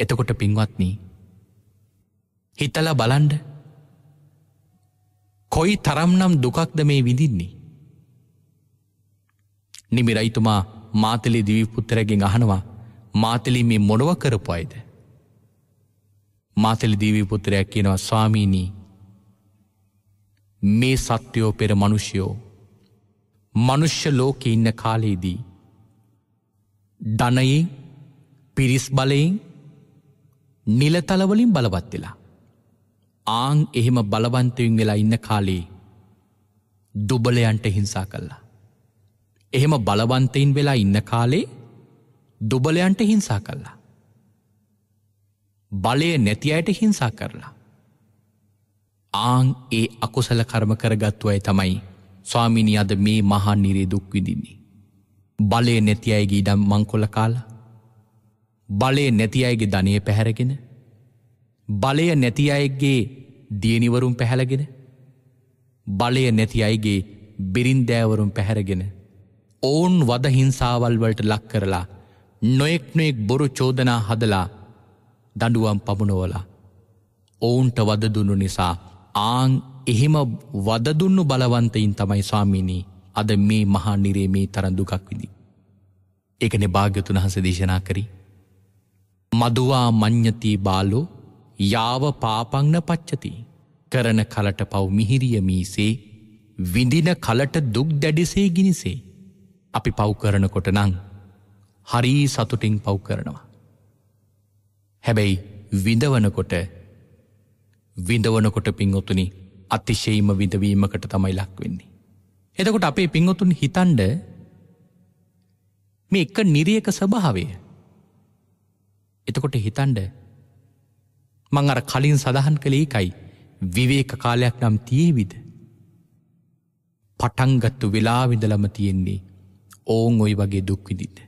එතකොට පින්වත්නි, හිතලා බලන්න කොයි තරම්නම් දුකක්ද මේ විඳින්නේ. නිමිරයිතුමා මාතලි දිව්‍ය පුත්‍රයාගෙන් අහනවා, මාතලි මේ මොනව කරපු අයද? මාතලි දිව්‍ය පුත්‍රයා කියනවා, ස්වාමීනි, මේ සත්වයෝ පෙර මනුෂ්‍යයෝ මනුෂ්‍ය ලෝකේ ඉන්න කාලයේදී ධනයෙන්, පිරිස් බලයෙන්, නිලතලවලින් බලවත් වෙලා එහෙම බලවන්තයින් වෙලා ඉන්න කාලේ දුබලයන්ට හිංසා කළා. එහෙම බලවන්තයින් වෙලා ඉන්න කාලේ දුබලයන්ට හිංසා කළා. බලය නැති අයට හිංසා කරලා. ආං ඒ අකුසල කර්ම කරගත්තු අය තමයි ස්වාමිනී අද මේ මහා නිරේ දුක් විඳින්නේ. බලය නැති අයගේ ඉඩම් මංකොල්ල කාලා, බලය නැති අයගේ ධනය පැහැරගෙන, බලය නැති අයගේ දියනිවරුම් පැහැලගෙන, බලය නැති අයගේ බිරින්දෑවරුම් පැහැරගෙන, ඔවුන් වද හිංසාවල් වලට ලක් කරලා නොයෙක් නොයෙක් බොරු චෝදනා හදලා දඬුවම් පමුණුවලා ඔවුන්ට වදදුන්නු නිසා ආං එහෙම වදදුන්නු බලවන්තයින් තමයි ස්වාමීනී අද මේ මහා නිරේ මේ තරම් දුකක් විඳි. ඒකනේ භාග්‍යවතුන් වහන්සේ දේශනා කරි. මදුවා මඤ්ඤති බාලෝ යාව පාපං න පච්චති. කරන කලට පව් මිහිරිය මීසේ, විඳින කලට දුක් දැඩිසේ ගිනිසේ. අපි පව් කරනකොට නම් හරි සතුටින් පව් කරනවා. හැබැයි විඳවනකොට පින්වතුනි අතිශයින්ම විඳවීමකට තමයි ලක් වෙන්නේ. එතකොට අපේ පින්වතුන් හිතන්ඩ මේ එක නිරියක ස්වභාවය. එතකොට හිතන්ඩ මං අර කලින් සඳහන් කළේ ඒකයි, විවේක කාලයක් නම් තියේවිද? පටන්ගත්තු වෙලාවිඳලම තියෙන්නේ ඕන් ඔයි වගේ දුක් විඳින්න.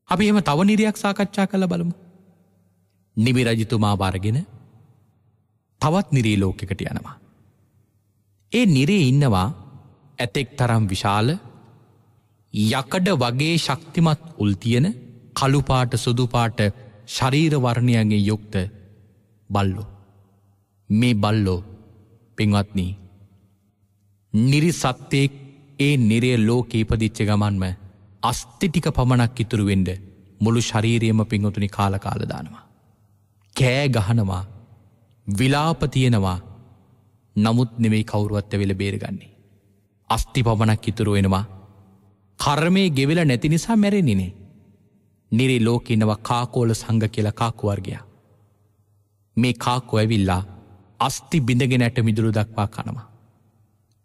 අපි එහෙම තව නිරියක් සාකච්ඡා කරලා බලමු. නිමි රජතුමා බාරගෙන තවත් නිරේ ලෝකෙකට යනවා. ඒ නිරේ ඉන්නවා ඇතෙක් තරම් විශාල යකඩ වගේ ශක්තිමත් උල් තියෙන කළුපාට සුදුපාට ශරීර වර්ණයන්ගෙන් යුක්ත බල්ලෝ. මේ බල්ලෝ පින්වත්නි නිරි සත්‍යයක් ඒ නිරේ ලෝකෙ ඉපදිච්ච ගමන්ම අස්ති ටික පමණක් ඉතුරු වෙන්න මුළු ශරීරයම පින්වතුනි කාල දානවා. කෑ ගහනවා, විලාප තියෙනවා. නමුත් නෙමෙයි කවුරුවත් වෙල බේරගන්නේ. අස්ති පමණක් ඉතුරු වෙනවා. කර්මයේ ගෙවිලා නැති නිසා මැරෙන්නේ නේ. නිරේ ලෝකේ ඉන්නවා කාකෝල සංඝ කියලා කාකු වර්ගයක්. මේ කාකෝ ඇවිල්ලා අස්ති බිඳගෙන ඇට මිදුළු දක්වා කනවා.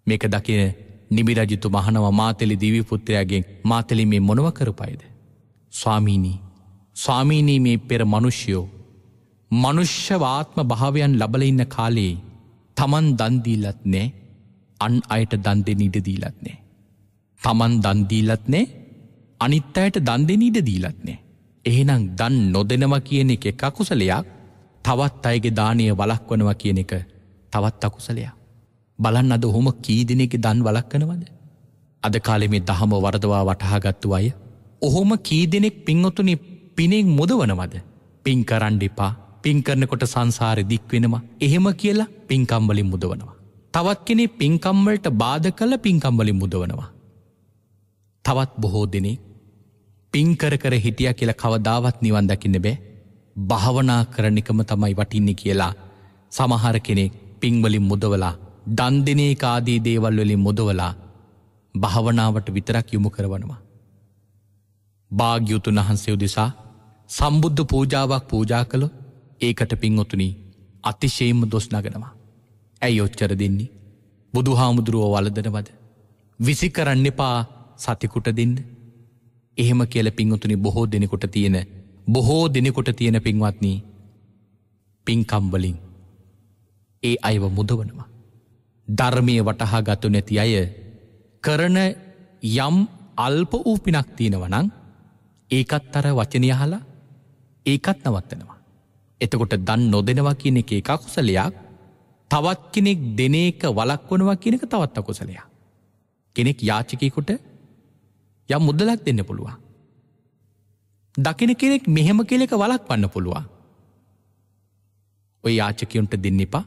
මේක දකින නිමි රජතුමා අහනවා මාතලි දිව්‍ය පුත්‍රයාගෙන්, මාතලි මේ මොනව කරපයිද? ස්වාමීනී මේ පෙර මිනිස්යෝ මනුෂ්‍යවාත්ම භාවයන් ලබලා ඉන්න කාලේ තමන් දන් දීලත් නෑ, අන් අයට දන් දෙන්න ඉඩ දීලත් නෑ. තමන් දන් දීලත් නෑ, අනිත් අයට දන් දෙන්න ඉඩ දීලත් නෑ. එහෙනම් දන් නොදෙනවා කියන එක අකුසලයක්, තවත් අයගේ දානය වළක්වනවා කියන එක තවත් අකුසලයක්. බලන්න අද ඔහොම කී දෙනෙක්ගේ දන් වළක්වනවද? අද කාලේ මේ දහම වරදවා වටහා ගත්තු අය ඔහොම කී දෙනෙක් පින්වතුනි පිනෙන් මුදවනවද? පින් කරන්න එපා, පින් කරනකොට සංසාරේ දික් වෙනවා, එහෙම කියලා පින්කම් වලින් මුදවනවා. තවත් කෙනෙක් පින්කම් වලට බාධා කළ පින්කම් වලින් මුදවනවා. තවත් බොහෝ දෙනෙක් පින් කර හිටියා කියලා කවදාවත් නිවන් දකින්න බෑ, භාවනා කරන එකම තමයි වටින්නේ කියලා සමහර කෙනෙක් පින් වලින් මුදවලා, දන් දෙන එක ආදී දේවල් වලින් මුදවලා භාවනාවට විතරක් යොමු කරවනවා. භාග්‍යවතුන් වහන්සේ උදෙසා සම්බුද්ධ පූජාවක් පූජා කළොත් ඒකට පින්වතුනි අතිශයින්ම දොස් නගනවා. ඇයි ඔච්චර දෙන්නේ? බුදුහාමුදුරුවෝ වළඳනවද? විසි කරන්න එපා සතිකුට දෙන්න. එහෙම කියලා පින්වතුනි බොහෝ දෙනෙකුට තියෙන පින්වත්නි පින්කම් වලින් ඒ අයව මුදවනවා. ධර්මයේ වටහා ගතු නැති අය කරන යම් අල්ප වූ පිනක් තියෙනවා නම් ඒකත් අර වචනිය අහලා ඒකත් නවත්තනවා. එතකොට දන් නොදෙනවා කියන එක අකුසලයක්, තවත් කෙනෙක් දෙන එක වළක්වනවා කියන එක තවත් අකුසලයක්. කෙනෙක් යාචකයෙකුට යම් මුදලක් දෙන්න පුළුවන්. දකින කෙනෙක් මෙහෙම කියලා එක වළක්වන්න පුළුවන්. ඔය යාචකයන්ට දෙන්න එපා.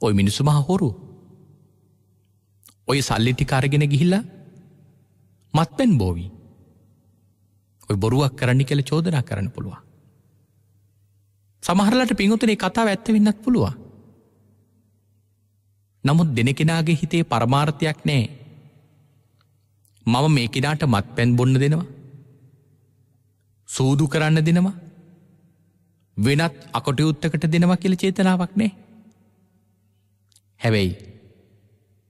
ඔය මිනිස්සු මහ හොරු. ඔය සල්ලි ටික අරගෙන ගිහිල්ලා මත්පැන් බෝවි. ඔය බොරුවක් කරන්න කියලා චෝදනා කරන්න පුළුවන්. සමහරලාට පින්වතුනි කතාව ඇත්ත වෙන්නත් පුළුවන්. නමුත් දෙන කෙනාගේ හිතේ පරමාර්ථයක් නැහැ. මම මේ කෙනාට මත්පැන් බොන්න දෙනවා, සූදු කරන්න දෙනවා, වෙනත් අකටයුත්තකට දෙනවා කියලා චේතනාවක් නැහැ. හැබැයි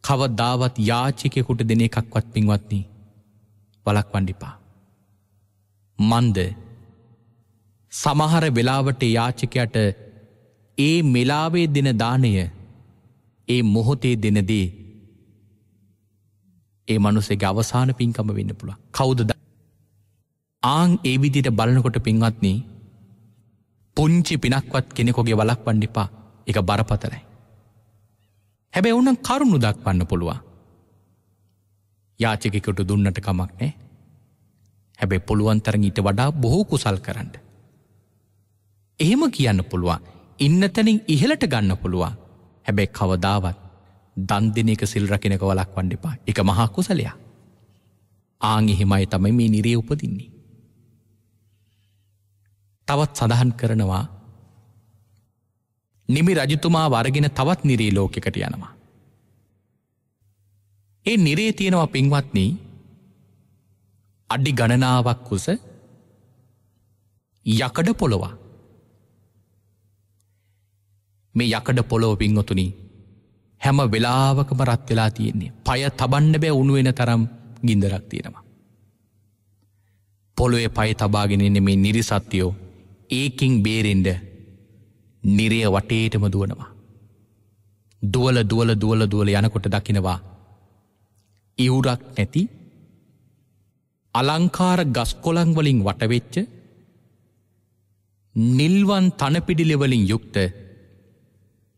කවදාවත් යාචකයෙකුට දෙන එකක්වත් පින්වත්නි වළක්වන්න එපා. මන්ද සමහර වෙලාවට යාචකයට ඒ මෙලාවේ දෙන දානය ඒ මොහොතේ දෙනදේ ඒ මනුස්සෙගේ අවසාන පින්කම වෙන්න පුළුවන්. කවුද ආන් ඒ විදිහට බලනකොට පින්වත්නි පුංචි පිනක්වත් කෙනෙකුගේ වළක්වන්න එපා. ඒක බරපතලයි. හැබැයි උන්නම් කරුණු දක්වන්න පුළුවන්. යාචකයෙකුට දුන්නට කමක් නැහැ. හැබැයි පුළුවන් තරම් ඊට වඩා බොහෝ කුසල් කරන්න. එහෙම කියන්න පුළුවන්. ඉන්න තැනින් ඉහළට ගන්න පුළුවන්. හැබැයි කවදාවත් දන් දෙන එක සිල් රකින්න එක වළක්වන්න එපා. ඒක මහා කුසලයක්. ආන් එහෙමයි තමයි මේ නිරේ උපදින්නේ. තවත් සඳහන් කරනවා නිමි රජතුමා වරගෙන තවත් නිරේ ලෝකයකට යනවා. ඒ නිරේ තියෙනවා පින්වත්නි අඩි ගණනාවක් කුස යකඩ පොළොව. මේ යකඩ පොළොව පින්වතුනි හැම වෙලාවකම රත් වෙලා තියෙන්නේ. පය තබන්න බෑ උණු වෙන තරම් ගින්දරක් තියෙනවා. පොළොවේ පය තබාගෙන ඉන්නේ මේ නිරිසත්ත්වයෝ ඒකින් බේරෙන්න නිරය වටේටම දුවනවා. දුවල යනකොට දකිනවා ඉවුරක් නැති අලංකාර ගස් කොළන් වලින් වටවෙච්ච නිල්වන් තනපිඩිලි වලින් යුක්ත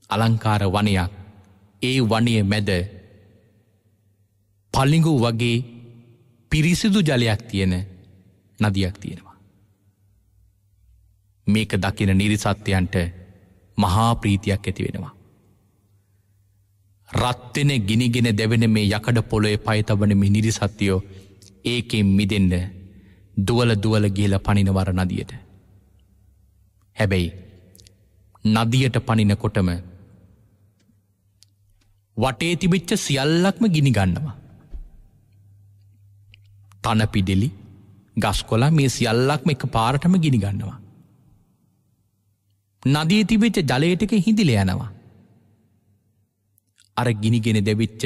අලංකාර වනයක්. ඒ වනයේ මැද පලිඟු වගේ පිරිසිදු ජලයක් තියෙන නදියක් තියෙනවා. මේක දකින නිරිසත්ත්වයන්ට මහා ප්‍රීතියක් ඇති වෙනවා. රත්වෙන ගිනිගෙන දැවෙන මේ යකඩ පොළොවේ පය තබන මේ නිරිසත්ත්වයෝ ඒකෙන් මිදෙන්න දුවල ගිහලා පනිනවර නදියට. හැබැයි නදියට පනිනකොටම වටේ තිබිච්ච සියල්ලක්ම ගිනි ගන්නවා. තනපිඩෙලි ගස්කොළන් මේ සියල්ලක්ම එක පාරටම ගිනි ගන්නවා. නදියේ තිබිච්ච ජලය ටික හිඳිලා යනවා. අර ගිනිගෙන දෙවිච්ච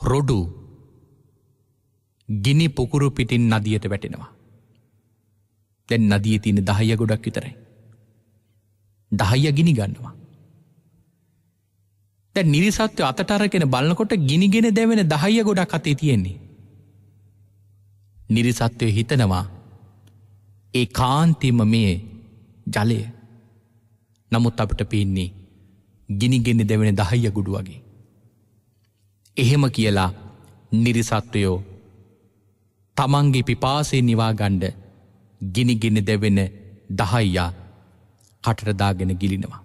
රොඩු ගිනි පුකුරු පිටින් නදියට වැටෙනවා. දැන් නදියේ තියෙන 10 ගොඩක් විතරයි. 10 ගිනි ගන්නවා. දැන් නිරිසත්ත්වය අතට අරගෙන බලනකොට ගිනිගෙන දැවෙන 10 ගොඩක් අතේ තියෙන්නේ. නිරිසත්ත්වය හිතනවා ඒ කාන්තිම මේ ජලය. නමුත් අපිට පේන්නේ ගිනිගෙන දැවෙන 10 ගුඩු වගේ. එහෙම කියලා නිරිසත්වයෝ තමන්ගේ පිපාසය නිවා ගන්න ගිනිගෙන දැවෙන 10 කටට දාගෙන ගිලිනවා.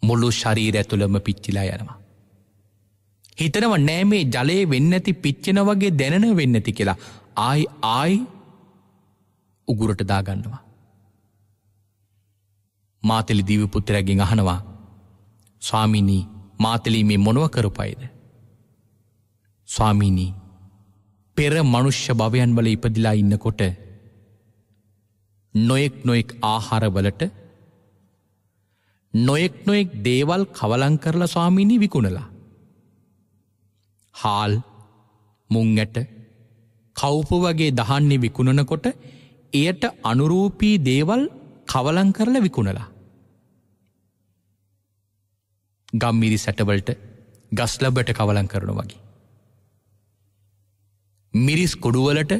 මුළු ශරීරය ඇතුළම පිච්චිලා යනවා. හිතනවා නෑ මේ ජලයේ වෙන්නේ නැති පිච්චෙන වගේ දැනෙන වෙන්නේ නැති කියලා. ආයි උගුරට දා ගන්නවා. මාතලි දීව පුත්‍රයාගෙන් අහනවා ස්වාමීනි මාතලි මේ මොනව කරපයිද? ස්වාමීනි පෙර මනුෂ්‍ය භවයන් වල ඉපදිලා ඉන්නකොට නොයෙක් ආහාරවලට නොයෙක් දේවල් කවලං කරලා ස්වාමීනි විකුණලා. හාල් මුං ඇට කවුප වගේ දහන්නේ විකුණනකොට එයට අනුරූපී දේවල් කවලං කරලා විකුණලා. ගම්මිරි සැටවලට ගස්ලබට කවලං කරන වගේ. මිරිස් කුඩුවලට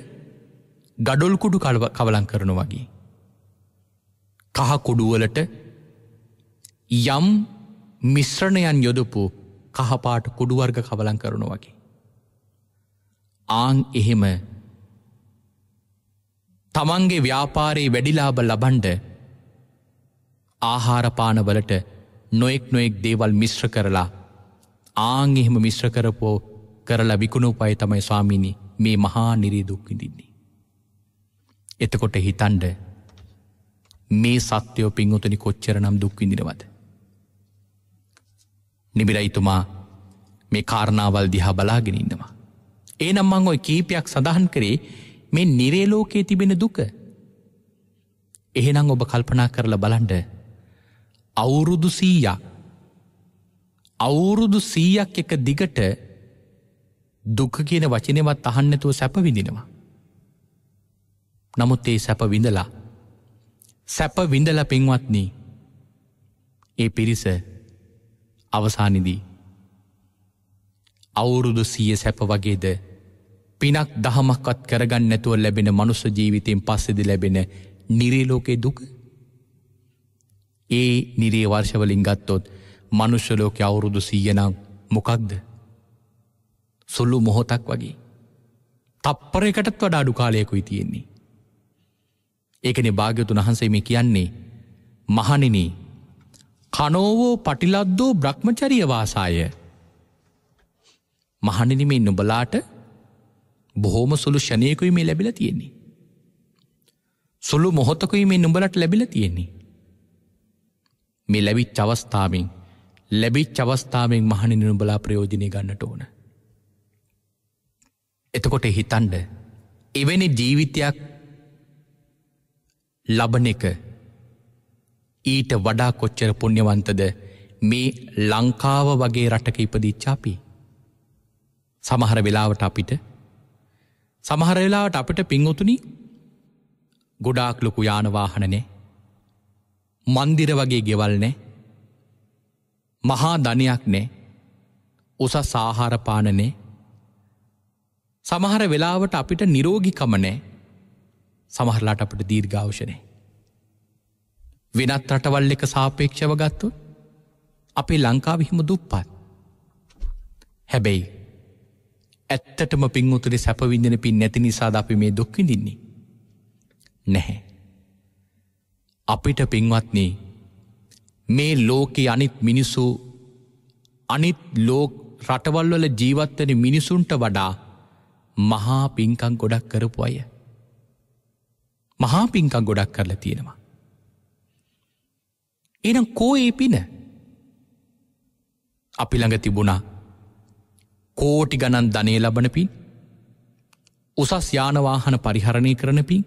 ගඩොල් කුඩු කවලං කරන වගේ. කහ කුඩුවලට යම් මිශ්‍රණයන් යොදපු කහපාට කුඩු වර්ග කවලං කරන වගේ. ආන් එහෙම තමන්ගේ ව්‍යාපාරයේ වැඩිලාභ ලබන්ඩ ආහාරපානවලට නොයෙක් දේවල් මිශ්‍ර කරලා ආන් එහෙම මිශ්‍ර කරපෝ කරලා විකුණුපය තමයි ස්වාමීනි මේ මහා නිරේ දුක් විඳින්නේ. එතකොට හිතන්න මේ සත්‍යෝ පින්වතුනි කොච්චරනම් දුක් විඳිනවද? නිබිරයිතුමා මේ කාරණාවල් දිහා බලාගෙන ඉන්නවා. එනම් මම ඔය කීපයක් සඳහන් කරේ මේ නිරේ ලෝකයේ තිබෙන දුක. එහෙනම් ඔබ කල්පනා කරලා බලන්න අවුරුදු 100ක් අවුරුදු 100ක් එක දිගට දුක කියන වචනේවත් අහන්න නැතුව සැප විඳිනවා. නමුත් ඒ සැප විඳලා පින්වත්නි ඒ පිරිස අවසානයේදී අවුරුදු 100 සැප වගේද පිනක් දහමක්වත් කරගන්න නැතුව ලැබෙන මනුස්ස ජීවිතයෙන් පස්සේදී ලැබෙන නිරේ ලෝකේ දුක. ඒ නිරේ වර්ෂ වලින් ගත්තොත් මනුෂ්‍ය ලෝකේ අවුරුදු 100 නම් මොකක්ද? සුළු මොහොතක් වගේ. තප්පරයකටත් වඩා අඩු කාලයකුයි තියෙන්නේ. ඒකනේ භාග්‍යවතුන් වහන්සේ මේ කියන්නේ මහණෙනි කනෝවෝ පටිලද්දෝ බ්‍රහ්මචර්ය වාසාය. මහණෙනි මේ නුඹලාට බොහෝම සුළු ෂණයකුයි මේ ලැබිලා තියෙන්නේ. සුළු මොහොතකුයි මේ නුඹලට ලැබිලා තියෙන්නේ. මේ ලැබිච්ච අවස්ථාවෙන් මහණෙනි නුඹලා ප්‍රයෝජනෙ ගන්නට ඕන. එතකොට හිතන්න එවැනි ජීවිතයක් ලබන එක ඊට වඩා කොච්චර පුණ්‍යවන්තද මේ ලංකාව වගේ රටක ඉපදිච්ච අපි. සමහර වෙලාවට අපිට පින්වතුනි ගොඩාක් ලොකු යාන වාහන නැහැ. මන්දිර වගේ ගෙවල් නැහැ. මහා ධනයක් නැහැ. උසස් ආහාර පාන නැහැ. සමහර වෙලාවට අපිට නිරෝගීකම නැහැ. සමහරලාට අපිට දීර්ඝායුෂ නැහැ. වෙනත් රටවල් එක සාපේක්ෂව ගත්තොත් අපේ ලංකාව හිම දුප්පත්. හැබැයි ඇත්තටම පින්වතුනි සැප විඳින පින් නැති නිසාද අපි මේ දුක් විඳින්නේ? නැහැ. අපිට පින්වත්නි මේ ලෝකේ අනිත් රටවල් වල ජීවත් වෙන මිනිසුන්ට වඩා මහා පින්කම් ගොඩක් කරපු අය. මහා පින්කම් ගොඩක් කරලා තියෙනවා. එහෙනම් කෝ ඒ පින? අපි ළඟ තිබුණා කෝටි ගණන් ධනෙ ලබන පින්, උසස් යාන වාහන පරිහරණය කරන පින්,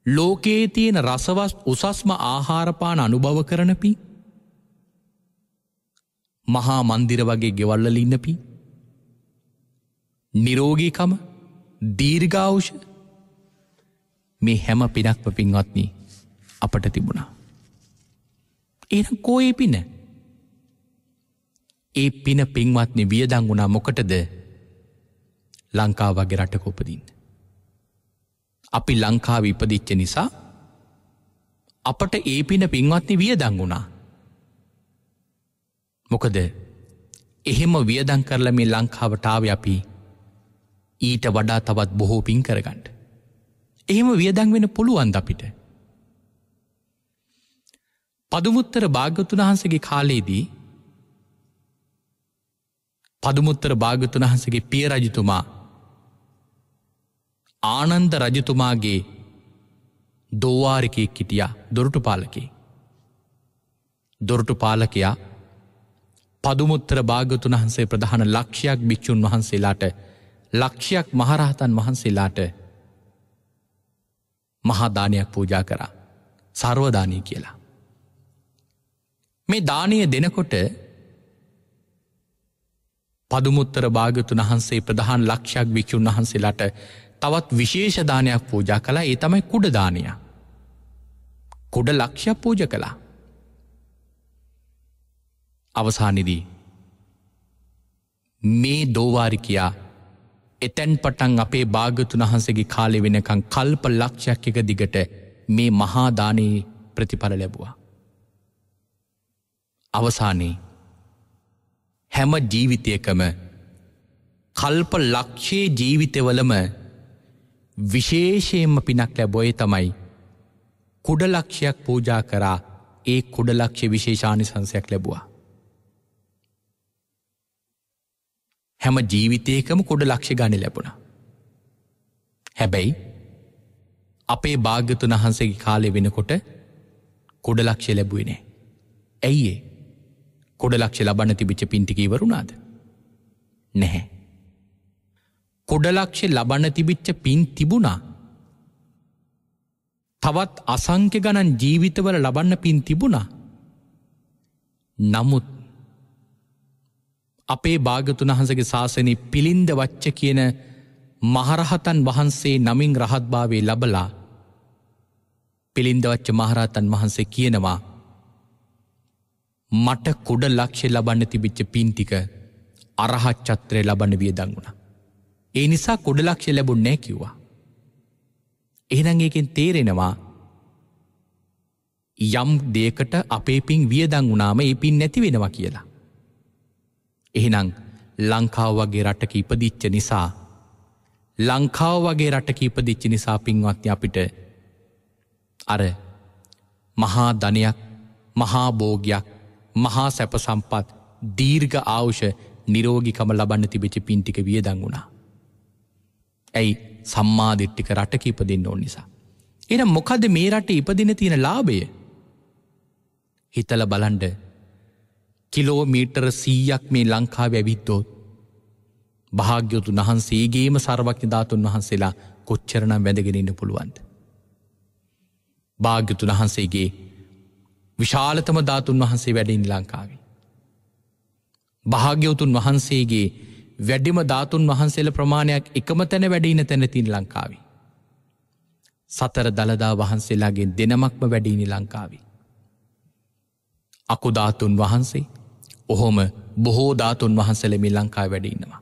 ලෝකයේ තියෙන රසවත් උසස්ම ආහාර පාන අනුභව කරන පින්, මහා මන්දිර වගේ ගෙවල් වල ඉන්න පින්, නිරෝගීකම, දීර්ඝායුෂ, මේ හැම පිනක්ම පින්වත්නි අපට තිබුණා. එහෙනම් කෝ ඒ පින? ඒ පින පින්වත්නි වියදම් වුණා මොකටද? ලංකාව වගේ රටක උපදින්න. අපි ලංකාවේ ඉපදිච්ච නිසා අපට ඒ පින පින්වත්නි වියදම් වුණා. මොකද එහෙම වියදම් කරලා මේ ලංකාවට ආවේ අපි ඊට වඩා තවත් බොහෝ පින් කරගන්න. එහෙම වියදම් වෙන්න පුළුවන්ද අපිට? පදුමුත්තර භාග්‍යවතුන් වහන්සේගේ කාලේදී පදුමුත්තර භාග්‍යවතුන් වහන්සේගේ පිය රජතුමා ආනන්ද රජතුමාගේ දෝවාරිකයෙක් හිටියා, දොරටුපාලකයා පදුමුත්තර භාග්‍යවතුන් වහන්සේ ප්‍රධාන ලක්ෂයක් භික්ෂුන් වහන්සේලාට, ලක්ෂයක් මහරහතන් වහන්සේලාට මහා දානයක් පූජා කරා. සර්ව දානීය කියලා. මේ දානීය දෙනකොට පදුමුත්තර භාග්‍යවතුන් වහන්සේ ප්‍රධාන ලක්ෂයක් භික්ෂුන් වහන්සේලාට තවත් විශේෂ දානයක් පූජා කළා. ඒ තමයි කුඩ දානය. කුඩ ලක්ෂයක් පූජා කළා. අවසානයේදී මේ දෝවාරිකයා එතෙන් පටන් අපේ භාග්‍යවතුන් වහන්සේගේ කාලේ වෙනකන් කල්ප ලක්ෂයක් එක දිගට මේ මහා දානයේ ප්‍රතිඵල ලැබුවා. අවසානයේ හැම ජීවිතයකම කල්ප ලක්ෂයේ ජීවිතවලම විශේෂයෙන්ම පිනක් ලැබුවේ තමයි කුඩ ලක්ෂයක් පූජා කරා. ඒ කුඩ ලක්ෂ විශේෂානිසංසයක් ලැබුවා. හැම ජීවිතයකම කුඩ ලක්ෂ ගානේ ලැබුණා. හැබැයි අපේ භාග්‍යවතුන් වහන්සේගේ කාලේ වෙනකොට කුඩ ලක්ෂ ලැබුවේ නැහැ. ඇයි ඒ? කුඩ ලක්ෂ ලබන්න තිබිච්ච පින් ටික ඉවරුණාද? නැහැ. කුඩ ලක්ෂ ලබන්න තිබිච්ච පින් තිබුණා. තවත් අසංඛ්‍ය ගණන් ජීවිතවල ලබන්න පින් තිබුණා. නමුත් අපේ භාග්‍යවතුන් වහන්සේගේ ශාසනයේ පිළින්ද වච්ච කියන මහරහතන් වහන්සේ නමින් රහත්භාවයේ ලබලා පිළින්ද වච්ච මහරහතන් වහන්සේ කියනවා මට කුඩ ලක්ෂ්‍ය ලබන්න තිබිච්ච පින් ටික අරහත් චත්‍රය ලබන්න වියදම් වුණා. ඒ නිසා කුඩ ලක්ෂ්‍ය ලැබුණේ නැහැ කිව්වා. එහෙනම් ඒකෙන් තේරෙනවා යම් දෙයකට අපේ පින් වියදම් වුණාම ඒ පින් නැති වෙනවා කියලා. එහෙනම් ලංකාව වගේ රටක ඉපදිච්ච නිසා ලංකාව වගේ රටක ඉපදිච්ච නිසා පින්වත්නි අපිට අර මහා ධනයක් මහා භෝගයක් මහා සැප සම්පත් දීර්ඝ ආයුෂ නිරෝගීකම ලබන්න තිබෙච්ච පින් ටික වියදම් වුණා. ඇයි? සම්මා දිට්ඨික රටක ඉපදින්න ඕන නිසා. එහෙනම් මොකද මේ රටේ ඉපදින තියෙන ලාභය? හිතලා බලන්න. කිලෝමීටර 100ක් මේ ලංකාවේ ඇවිද්දොත් භාග්‍යවතුන් වහන්සේගේම සර්වඥ ධාතුන් වහන්සේලා කොච්චරනම් වැඳගෙන ඉන්න පුළුවන්ද? භාග්‍යවතුන් වහන්සේගේ විශාලතම ධාතුන් වහන්සේ වැඩ ඉන්න ලංකාවේ. භාග්‍යවතුන් වහන්සේගේ වැඩිම ධාතුන් වහන්සේලා ප්‍රමාණයක් එකම තැන වැඩ ඉන්න තැන තියෙන ලංකාවේ. සතර දළදා වහන්සේලාගෙන් දෙනමක්ම වැඩ ඉන්න ලංකාවේ. අකු ධාතුන් වහන්සේ ඔහොම බොහෝ ධාතුන් වහන්සේලා මේ ලංකාවේ වැඩ ඉන්නවා.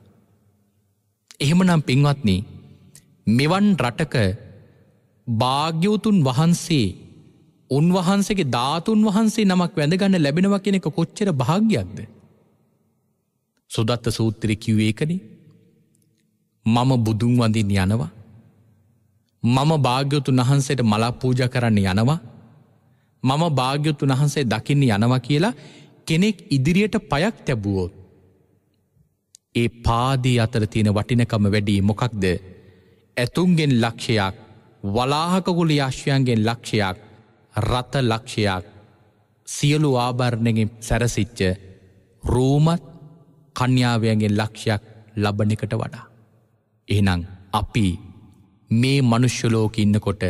එහෙමනම් පින්වත්නි මෙවන් රටක භාග්‍යවතුන් වහන්සේ උන්වහන්සේගේ ධාතුන් වහන්සේ නමක් වැඳගන්න ලැබෙනවා කියන එක කොච්චර භාග්‍යයක්ද? සුදත්ත සූත්‍රයේ කිව්වේ ඒකනේ. මම බුදුන් වඳින්න යනවා. මම භාග්‍යවතුන් වහන්සේට මල පූජා කරන්න යනවා. මම භාග්‍යවතුන් වහන්සේ දකින්න යනවා කියලා කෙනෙක් ඉදිරියට පයක් තැබුවොත් ඒ පාදී අතර තියෙන වටිනකම වැඩි මොකක්ද? ඇතුන්ගෙන් ලක්ෂයක්, වලාහක කුල යක්ෂයන්ගෙන් ලක්ෂයක්, රත ලක්ෂයක්, සියලු ආභරණයෙන් සැරසිච්ච රෝමත් කන්‍යාවයන්ගෙන් ලක්ෂයක් ලබන එකට වඩා. එහෙනම් අපි මේ මනුෂ්‍ය ලෝකේ ඉන්නකොට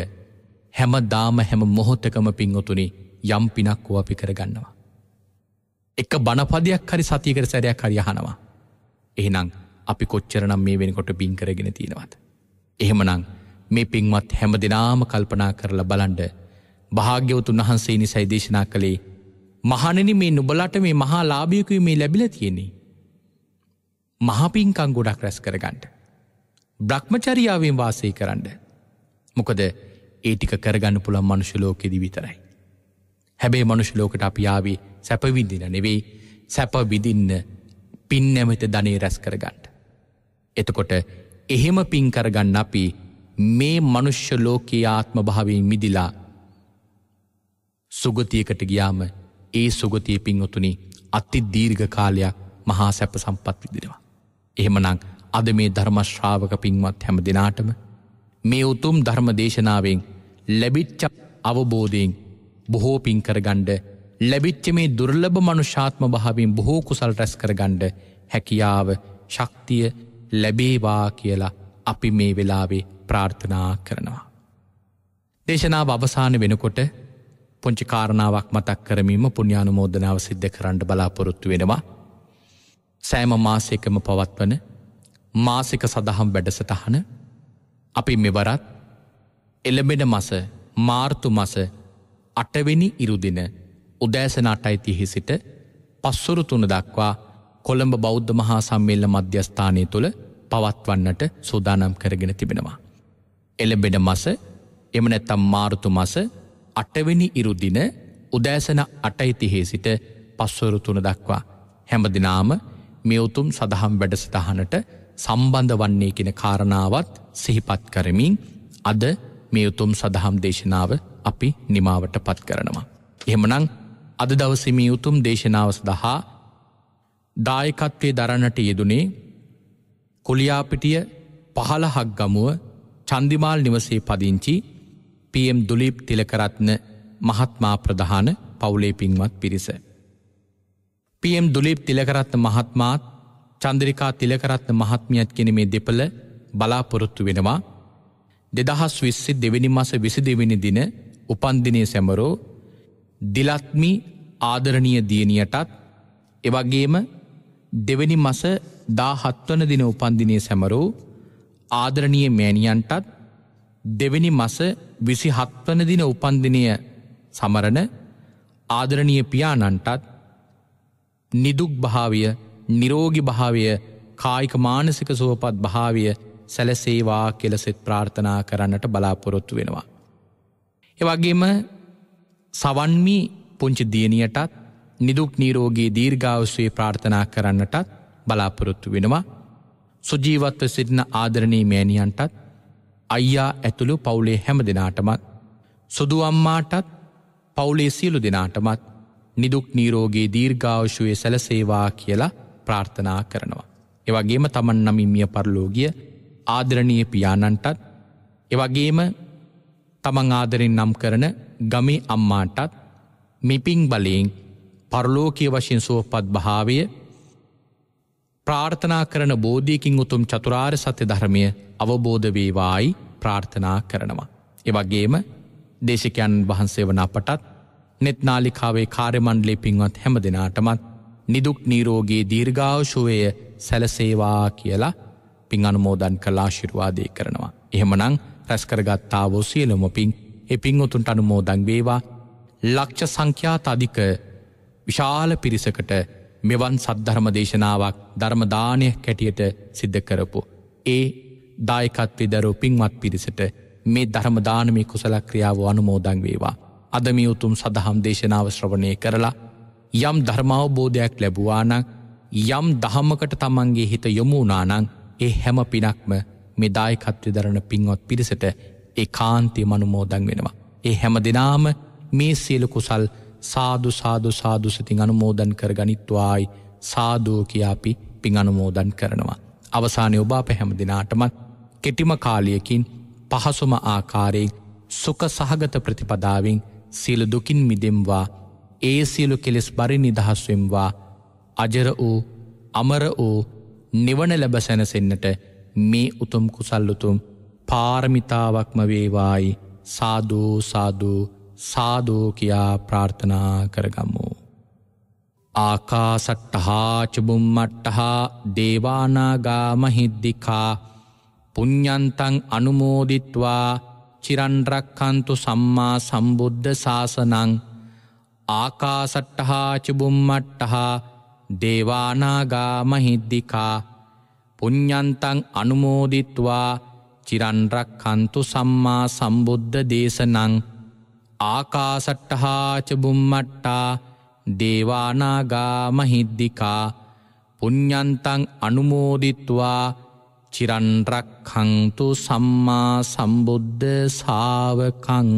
හැමදාම හැම මොහොතකම පින්වතුනි යම් පිනක් අපි කරගන්නවා. එක බණපදයක් හරි සතියකට සැරයක් හරි අහනවා. එහෙනම් අපි කොච්චරනම් මේ වෙනකොට පින් කරගෙන තියෙනවද? එහෙමනම් මේ පින්වත් හැමදෙනාම කල්පනා කරලා බලන්න. භාග්‍යවතුන් වහන්සේ නිසයි දේශනා කළේ මහණෙනි මේ නුඹලට මේ මහා ලාභයකුයි මේ ලැබිලා තියෙන්නේ. මහා පින්කම් ගොඩක් රැස් කරගන්න. බ්‍රහ්මචර්යාවෙන් වාසය කරන්න. මොකද ඒ ටික කරගන්න පුළුවන් මනුෂ්‍ය ලෝකෙදි විතරයි. හැබැයි මනුෂ්‍ය ලෝකෙට අපි ආවේ සැප විඳින්න නෙවෙයි, සැප විඳින්න පින් නැමෙත ධනෙ රැස් කරගන්න. එතකොට එහෙම පින් කරගන්න අපි මේ මනුෂ්‍ය ලෝකයේ ආත්ම භාවයෙන් මිදිලා සුගතියකට ගියාම ඒ සුගතිය පින්වතුනි අති දීර්ඝ කාලයක් මහා සැප සම්පත් විඳිනවා. එහෙමනම් අද මේ ධර්ම ශ්‍රාවක පින්වත් හැම දිනාටම මේ උතුම් ධර්ම දේශනාවෙන් ලැබිච්ච අවබෝධයෙන් බොහෝ පින් කරගන්න, ලැබිච්ච මේ දුර්ලභ මනුෂ්‍යාත්ම භාවයෙන් බොහෝ කුසල් රැස් කරගන්න හැකියාව, ශක්තිය ලැබේවා කියලා අපි මේ වෙලාවේ ප්‍රාර්ථනා කරනවා. දේශනාව අවසාන වෙනකොට පුංචි කාරණාවක් මතක් කරමින්ම පුණ්‍යානුමෝදනාව සිද්ධ කරන්න බලාපොරොත්තු වෙනවා. සෑම මාසයකම පවත්වන මාසික සදහම් වැඩසටහන අපි මෙවරත් එළඹෙන මාස මාර්තු මාස 8 වෙනි ඉරුදින උදෑසන 8:30 සිට පස්වරු 3 දක්වා කොළඹ බෞද්ධ මහා සම්මේලන මධ්‍යස්ථානය තුළ පවත්වන්නට සූදානම් කරගෙන තිබෙනවා. එළඹෙන මාස එම නැත්නම් මාර්තු මාස 8 වෙනි ඉරුදින උදෑසන 8:30 සිට පස්වරු 3 දක්වා හැමදිනාම මේ උතුම් සදහම් වැඩසටහනට සම්බන්ධ වන්නේ කියන කාරණාවත් සිහිපත් කරමින් අද මේ උතුම් සදහම් දේශනාව අපි නිමාවට පත් කරනවා. එහෙමනම් අද දවසේ මේ උතුම් දේශනාව සඳහා දායකත්වයේ දරන්නට යෙදුනේ කුලියාපිටිය 15ක් ගමුව චන්දිමාල් නිවසේ පදිංචි PM දුලීප් තිලකරත්න මහත්මයා ප්‍රධාන පවුලේ පින්වත් පිරිස. PM දුලීප් තිලකරත්න මහත්මයාත් චන්ද්‍රිකා තිලකරත්න මහත්මියත් කියන මේ දෙපළ බලාපොරොත්තු වෙනවා 2020 දෙවැනි මාස 22 වෙනි දින උපන්දිනයේ සැමරෝ දිලත්මි ආදරණීය දියණියටත් එවැගේම දෙවැනි මස 17 වන දින උපන්දිනය සැමරූ ආදරණීය මෑණියන්ටත් දෙවැනි මස 27 වන දින උපන්දිනය සමරන ආදරණීය පියාණන්ටත් නිදුක් භාවය, නිරෝගී භාවය, කායික මානසික සුවපත් භාවය සැලසේවා කියලා සෙත් ප්‍රාර්ථනා කරන්නට බලාපොරොත්තු වෙනවා. ඒ වගේම සවන්මි පුංචි දියණියටත් නිදුක් නිරෝගී දීර්ඝායුෂය ප්‍රාර්ථනා කරන්නටත් බලාපොරොත්තු වෙනවා. සුජීවත්ව සිටින ආදරණීය මෑණියන්ටත් අයියා ඇතුළු පවුලේ හැම දෙනාටමත් සුදු අම්මාටත් පවුලේ සියලු දෙනාටමත් නිදුක් නිරෝගී දීර්ඝායුෂය සැලසේවා කියලා ප්‍රාර්ථනා කරනවා. ඒ වගේම තමන් නමින් මිය පරලෝකීය ආදරණීය පියාණන්ටත් ඒ වගේම තමන් ආදරෙන් නම් කරන ගමේ අම්මාටත් මිපින් බලයෙන් පරලෝකීය වශයෙන් සුවපත් භාවය ප්‍රාර්ථනා කරන බෝධියකින් උතුම් චතුරාර්ය සත්‍ය ධර්මය අවබෝධ වේවායි ප්‍රාර්ථනා කරනවා. ඒ වගේම දේශකයන් වහන්සේ වන අපටත් නෙත් නාලිකාවේ කාර්ය මණ්ඩලයේ පින්වත් හැම දෙනාටමත් නිදුක් නිරෝගී දීර්ඝායුෂය සැලසේවා කියලා පින් අනුමෝදන් කළ ආශිර්වාදේ කරනවා. එහෙමනම් රැස් කරගත්තා වූ සියලුම පින් ඒ පින් උතුම්ට අනුමෝදන් වේවා. ලක්ෂ සංඛ්‍යාත අධික විශාල පිරිසකට මෙවන් සද්ධර්ම දේශනාවක් ධර්ම දානයක් හැටියට සිද්ධ කරපු ඒ දායකත්වයේ දරූ පින්වත් පිරිසට මේ ධර්ම දානමේ කුසල ක්‍රියාව අනුමෝදන් වේවා. අද මේ උතුම් සදහම් දේශනාව ශ්‍රවණය කරලා යම් ධර්මාවබෝධයක් ලැබුවා නම් යම් දහමකට තමන්ගේ හිත යොමු වුණා නම් ඒ හැම පිනක්ම මේ දායකත්වයේ දරන පින්වත් පිරිසට ඒකාන්තයෙන්ම අනුමෝදන් වෙනවා. ඒ හැම දිනාම මේ සියලු කුසල් සාදු සාදු සාදු සිතින් අනුමෝදන් කරගනිත්වායි සාදු කියා අපි පින් අනුමෝදන් කරනවා. අවසානයේ ඔබ අප හැම දිනාටමත් කෙටිම කාලයකින් පහසුම ආකාරයෙන් සුඛ සහගත ප්‍රතිපදාවෙන් සියලු දුකින් මිදෙම්වා. ඒ සියලු කෙලෙස් බරින් නිදහස් වෙම්වා. අජර වූ අමර වූ නිවන ලැබ සැනසෙන්නට මේ උතුම් කුසල් උතුම් පාරමිතාවක්ම වේවායි සාදු සාදු සාදු කියා ප්‍රාර්ථනා කරගමු. ආකාසට්ටහා චුම්මට්ටහා දේවානාගා මහිද්దికා පුඤ්ඤන්තං අනුමෝදිත්වා චිරන් රක්ඛන්තු සම්මා සම්බුද්ධ ශාසනං. ආකාසට්ටහා චුම්මට්ටහා දේවානාගා මහිද්దికා පුඤ්ඤන්තං අනුමෝදිත්වා චිරන් රක්ඛන්තු සම්මා සම්බුද්ධ දේශනං. ආකාසට්ටහා චුම්මට්ටා දේවානාගා මහිද්దికා පුඤ්ඤන්තං අනුමෝදිත්වා චිරන් රක්ඛන්තු සම්මා සම්බුද්ධ ශාවකං.